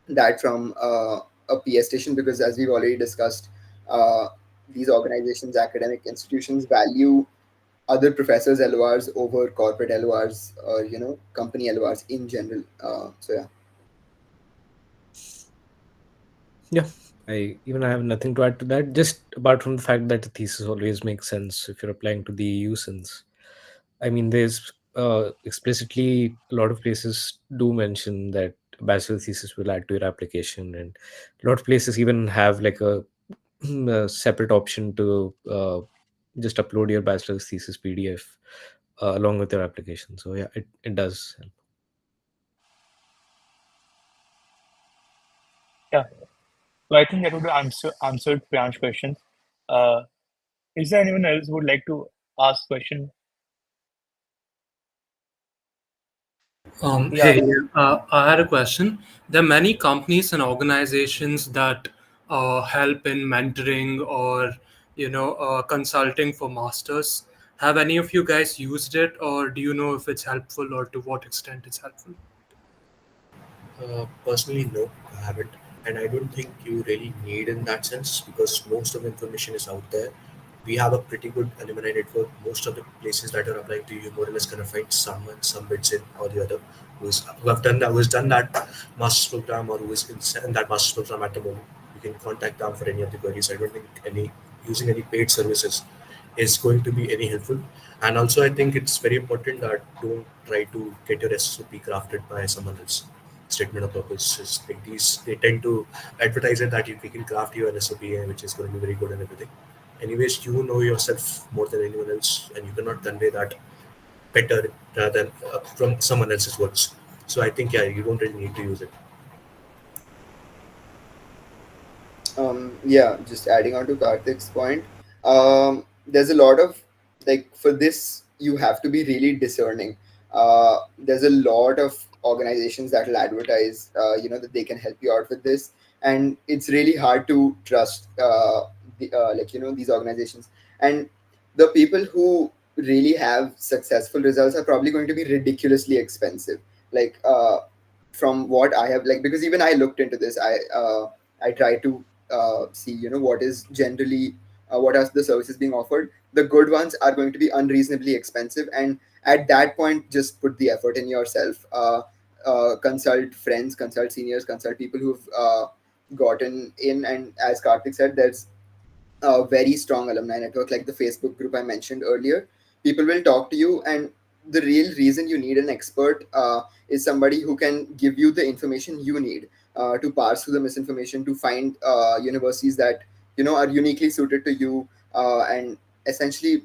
that from a PS station, because as we've already discussed, uh, these organizations, academic institutions value other professors' LORs over corporate LORs or company LORs in general. So yeah. Yeah, I have nothing to add to that. Just apart from the fact that the thesis always makes sense if you're applying to the EU, since I mean, there's explicitly a lot of places do mention that bachelor thesis will add to your application, and a lot of places even have like a separate option to just upload your bachelor's thesis PDF along with your application. So yeah, it does help. Yeah. So I think that would be answered Priyansh's questions. Uh, is there anyone else who would like to ask question? Yeah. Hey, I had a question. There are many companies and organizations that help in mentoring or consulting for masters. Have any of you guys used it, or do you know if it's helpful or to what extent it's helpful? Personally, no, I haven't. And I don't think you really need in that sense because most of the information is out there. We have a pretty good alumni network. Most of the places that are applying to you more or less gonna find someone, some bits in or the other who has done that master's program or who is in that master's program at the moment. You can contact them for any of the queries. I don't think any using any paid services is going to be any helpful. And also I think it's very important that don't try to get your SOP crafted by someone else. Statement of purpose is like these, they tend to advertise it that we can craft you an SOP which is going to be very good and everything. Anyways, you know yourself more than anyone else and you cannot convey that better rather than from someone else's words. So I think, yeah, you don't really need to use it. Yeah, just adding on to Karthik's point, there's a lot of, like, for this you have to be really discerning. There's a lot of organizations that will advertise, that they can help you out with this, and it's really hard to trust, these organizations. And the people who really have successful results are probably going to be ridiculously expensive. Like, from what I have, like, because even I looked into this, I try to see, what is generally, what are the services being offered. The good ones are going to be unreasonably expensive, and at that point just put the effort in yourself. Consult friends, consult seniors, consult people who've gotten in. And as Karthik said, there's a very strong alumni network, like the Facebook group I mentioned earlier. People will talk to you, and the real reason you need an expert is somebody who can give you the information you need to parse through the misinformation, to find universities that are uniquely suited to you, and essentially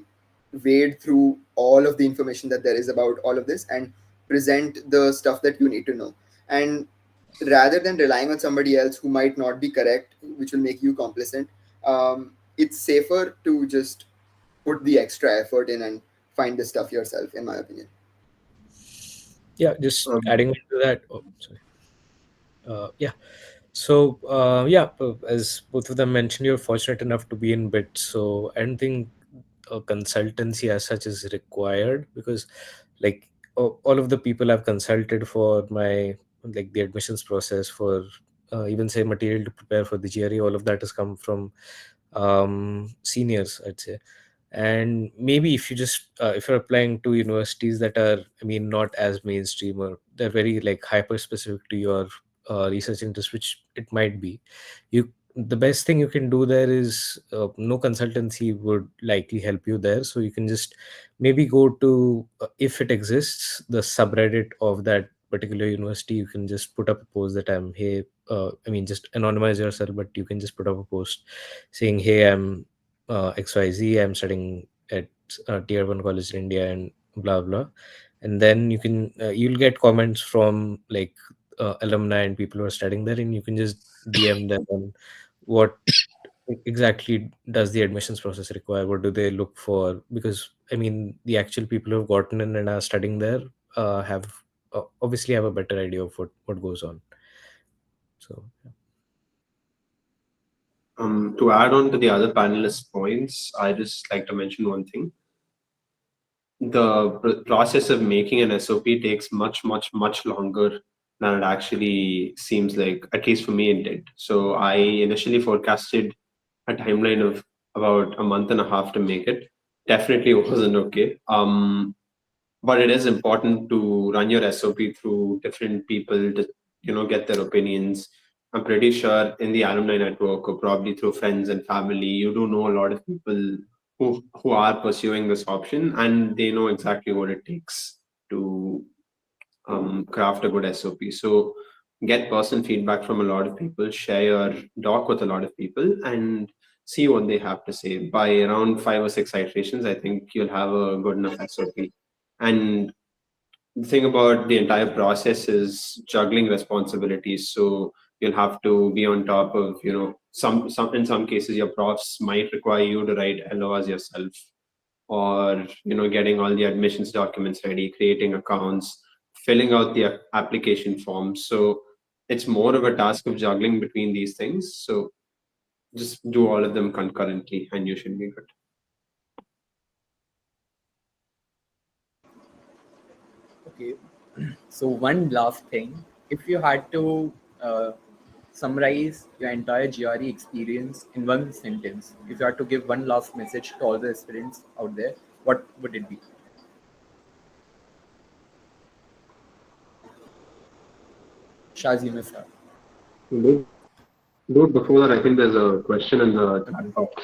wade through all of the information that there is about all of this and present the stuff that you need to know. And rather than relying on somebody else who might not be correct, which will make you complacent, it's safer to just put the extra effort in and find the stuff yourself, in my opinion. Yeah, just adding on to that. Oh, sorry. Yeah. So, as both of them mentioned, you're fortunate enough to be in Bits. So, I don't think a consultancy as such is required, because, like, all of the people I've consulted for my, like, the admissions process for even say material to prepare for the GRE, all of that has come from seniors, I'd say. And maybe if you just if you're applying to universities that are, I mean, not as mainstream, or they're very like hyper specific to your research interest, which it might be, the best thing you can do there is no consultancy would likely help you there. So you can just maybe go to, if it exists, the subreddit of that particular university. You can just put up a post that I'm, hey, I mean, just anonymize yourself, but you can just put up a post saying, hey, I'm XYZ, I'm studying at tier 1 college in India, and blah blah. And then you'll get comments from like alumni and people who are studying there, and you can just DM them on what exactly does the admissions process require, what do they look for, because I mean the actual people who have gotten in and are studying there have obviously have a better idea of what goes on. So yeah. To add on to the other panelists' points, I just like to mention one thing. The process of making an SOP takes much, much, much longer than it actually seems like, at least for me it did. So I initially forecasted a timeline of about a month and a half to make it. Definitely wasn't okay. But it is important to run your SOP through different people to, get their opinions. I'm pretty sure in the alumni network, or probably through friends and family, you do know a lot of people who are pursuing this option, and they know exactly what it takes to craft a good SOP. So get person feedback from a lot of people, share your doc with a lot of people, and see what they have to say. By around 5 or 6 iterations, I think you'll have a good enough SOP. And the thing about the entire process is juggling responsibilities. So you'll have to be on top of, some in some cases your profs might require you to write LORs yourself, or getting all the admissions documents ready, creating accounts, filling out the application forms. So it's more of a task of juggling between these things. So just do all of them concurrently and you should be good. Okay. So one last thing, if you had to summarize your entire GRE experience in one sentence, if you had to give one last message to all the aspirants out there, what would it be? Shaz, you may start. Dude, before that, I think there's a question in the chat box.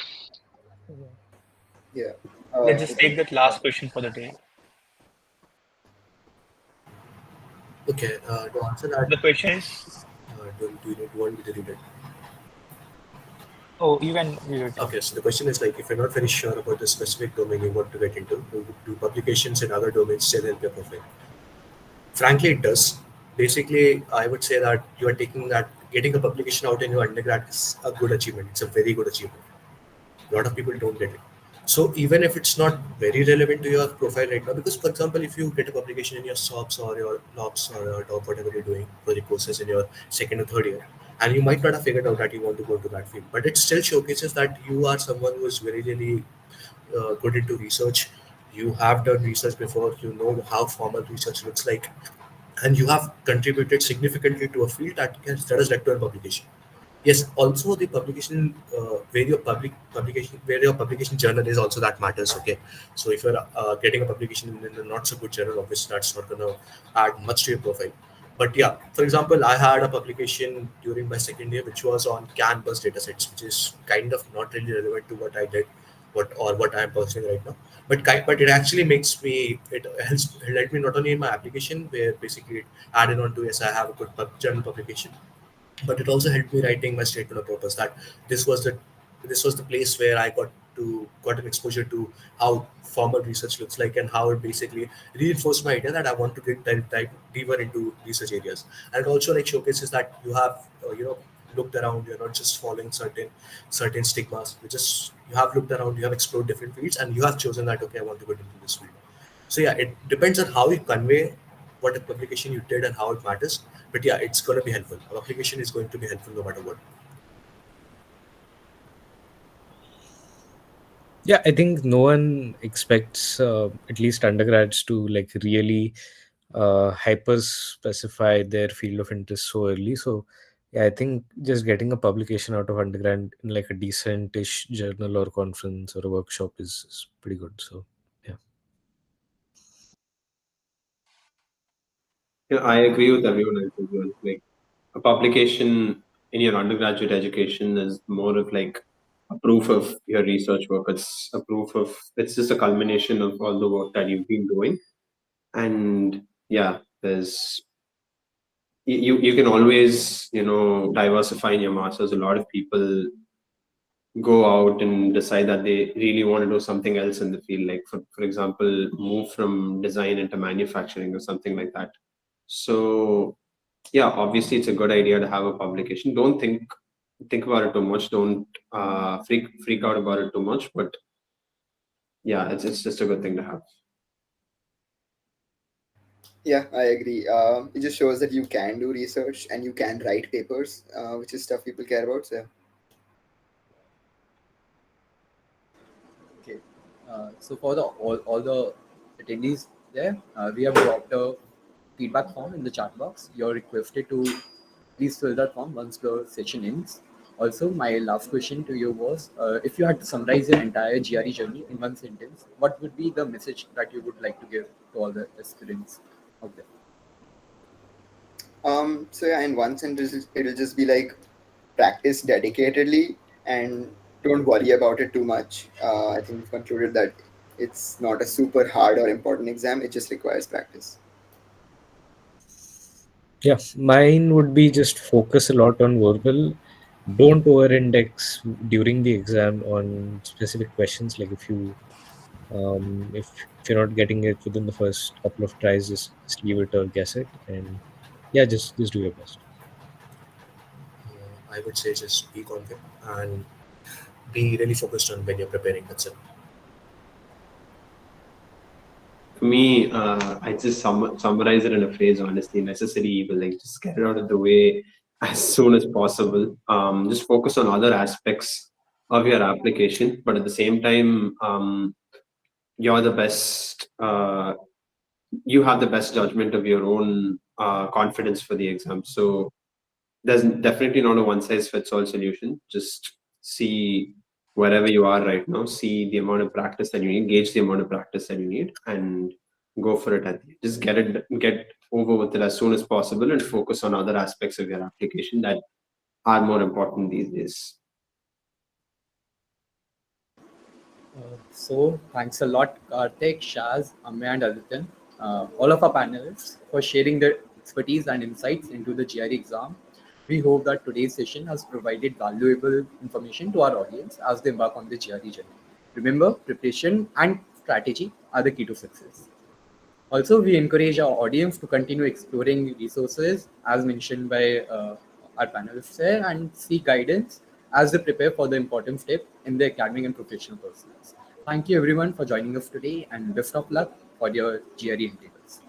Yeah. Let's just take that last question for the day. Okay, to answer that, The question is, do you want me to read it? Oh, you can read it. Okay, so the question is like, if you're not very sure about the specific domain you want to get into, do publications in other domains still help your profile? Frankly, it does. Basically, I would say that you are taking that, getting a publication out in your undergrad is a good achievement. It's a very good achievement. A lot of people don't get it. So even if it's not very relevant to your profile right now, because for example, if you get a publication in your SOPs or your LOPs or your top whatever you're doing for the courses in your second or third year, and you might not have figured out that you want to go into that field, but it still showcases that you are someone who is very really good into research. You have done research before. You know how formal research looks like, and you have contributed significantly to a field that has led to a publication. Yes, also the publication where your publication journal is also that matters. Okay, so if you're getting a publication in a not so good journal, obviously that's not going to add much to your profile. But yeah, for example, I had a publication during my second year which was on CAN bus datasets, which is kind of not really relevant to what I did, what I'm pursuing right now. But it actually makes me, it helps helped me not only in my application where basically it added on to, yes, I have a good journal publication, but it also helped me writing my statement of purpose, that this was the this was the place where I got an exposure to how formal research looks like, and how it basically reinforced my idea that I want to dive deeper into research areas. And it also like showcases that you have looked around. You're not just following certain stigmas. You have looked around, you have explored different fields, and you have chosen that, okay, I want to go into this field. So yeah, it depends on how you convey what a publication you did and how it matters. But yeah, it's going to be helpful. A publication is going to be helpful no matter what. Yeah, I think no one expects at least undergrads to like really hyper specify their field of interest so early. So yeah, I think just getting a publication out of undergrad in like a decent-ish journal or conference or a workshop is pretty good. So yeah. Yeah, I agree with everyone else as well. Like a publication in your undergraduate education is more of like a proof of your research work. It's just a culmination of all the work that you've been doing. And yeah, there's you can always, diversify in your masters. A lot of people go out and decide that they really want to do something else in the field, like for example, move from design into manufacturing or something like that. So yeah, obviously it's a good idea to have a publication. Don't think about it too much. Don't freak out about it too much. But yeah, it's just a good thing to have. Yeah, I agree. It just shows that you can do research and you can write papers, which is stuff people care about. So Okay. So for all the attendees there, we have dropped a feedback form in the chat box. You're requested to please fill that form once the session ends. Also, my last question to you was, if you had to summarize your entire GRE journey in one sentence, what would be the message that you would like to give to all the aspirants out there? so yeah, in one sentence, it'll just be like, practice dedicatedly and don't worry about it too much. I think we've concluded that it's not a super hard or important exam. It just requires practice. Yeah, mine would be just focus a lot on verbal. Don't over-index during the exam on specific questions. Like if you're not getting it within the first couple of tries, just leave it or guess it, and yeah, just do your best. I would say just be confident and be really focused on when you're preparing. That's it. For me, I just summarize it in a phrase, honestly: necessary evil. Like just get it out of the way as soon as possible. Just focus on other aspects of your application, but at the same time, you're the best. You have the best judgment of your own confidence for the exam. So there's definitely not a one size fits all solution. Just see wherever you are right now, see the amount of practice that you need, gauge the amount of practice that you need, and go for it. Just get over with it as soon as possible, and focus on other aspects of your application that are more important these days. So thanks a lot, Karthik, Shaz, Amya, and Adityan, all of our panelists, for sharing their expertise and insights into the GRE exam. We hope that today's session has provided valuable information to our audience as they embark on the GRE journey. Remember, preparation and strategy are the key to success. Also, we encourage our audience to continue exploring resources as mentioned by our panelists here and seek guidance as they prepare for the important step in their academic and professional pursuits. Thank you everyone for joining us today and best of luck for your GRE endeavors.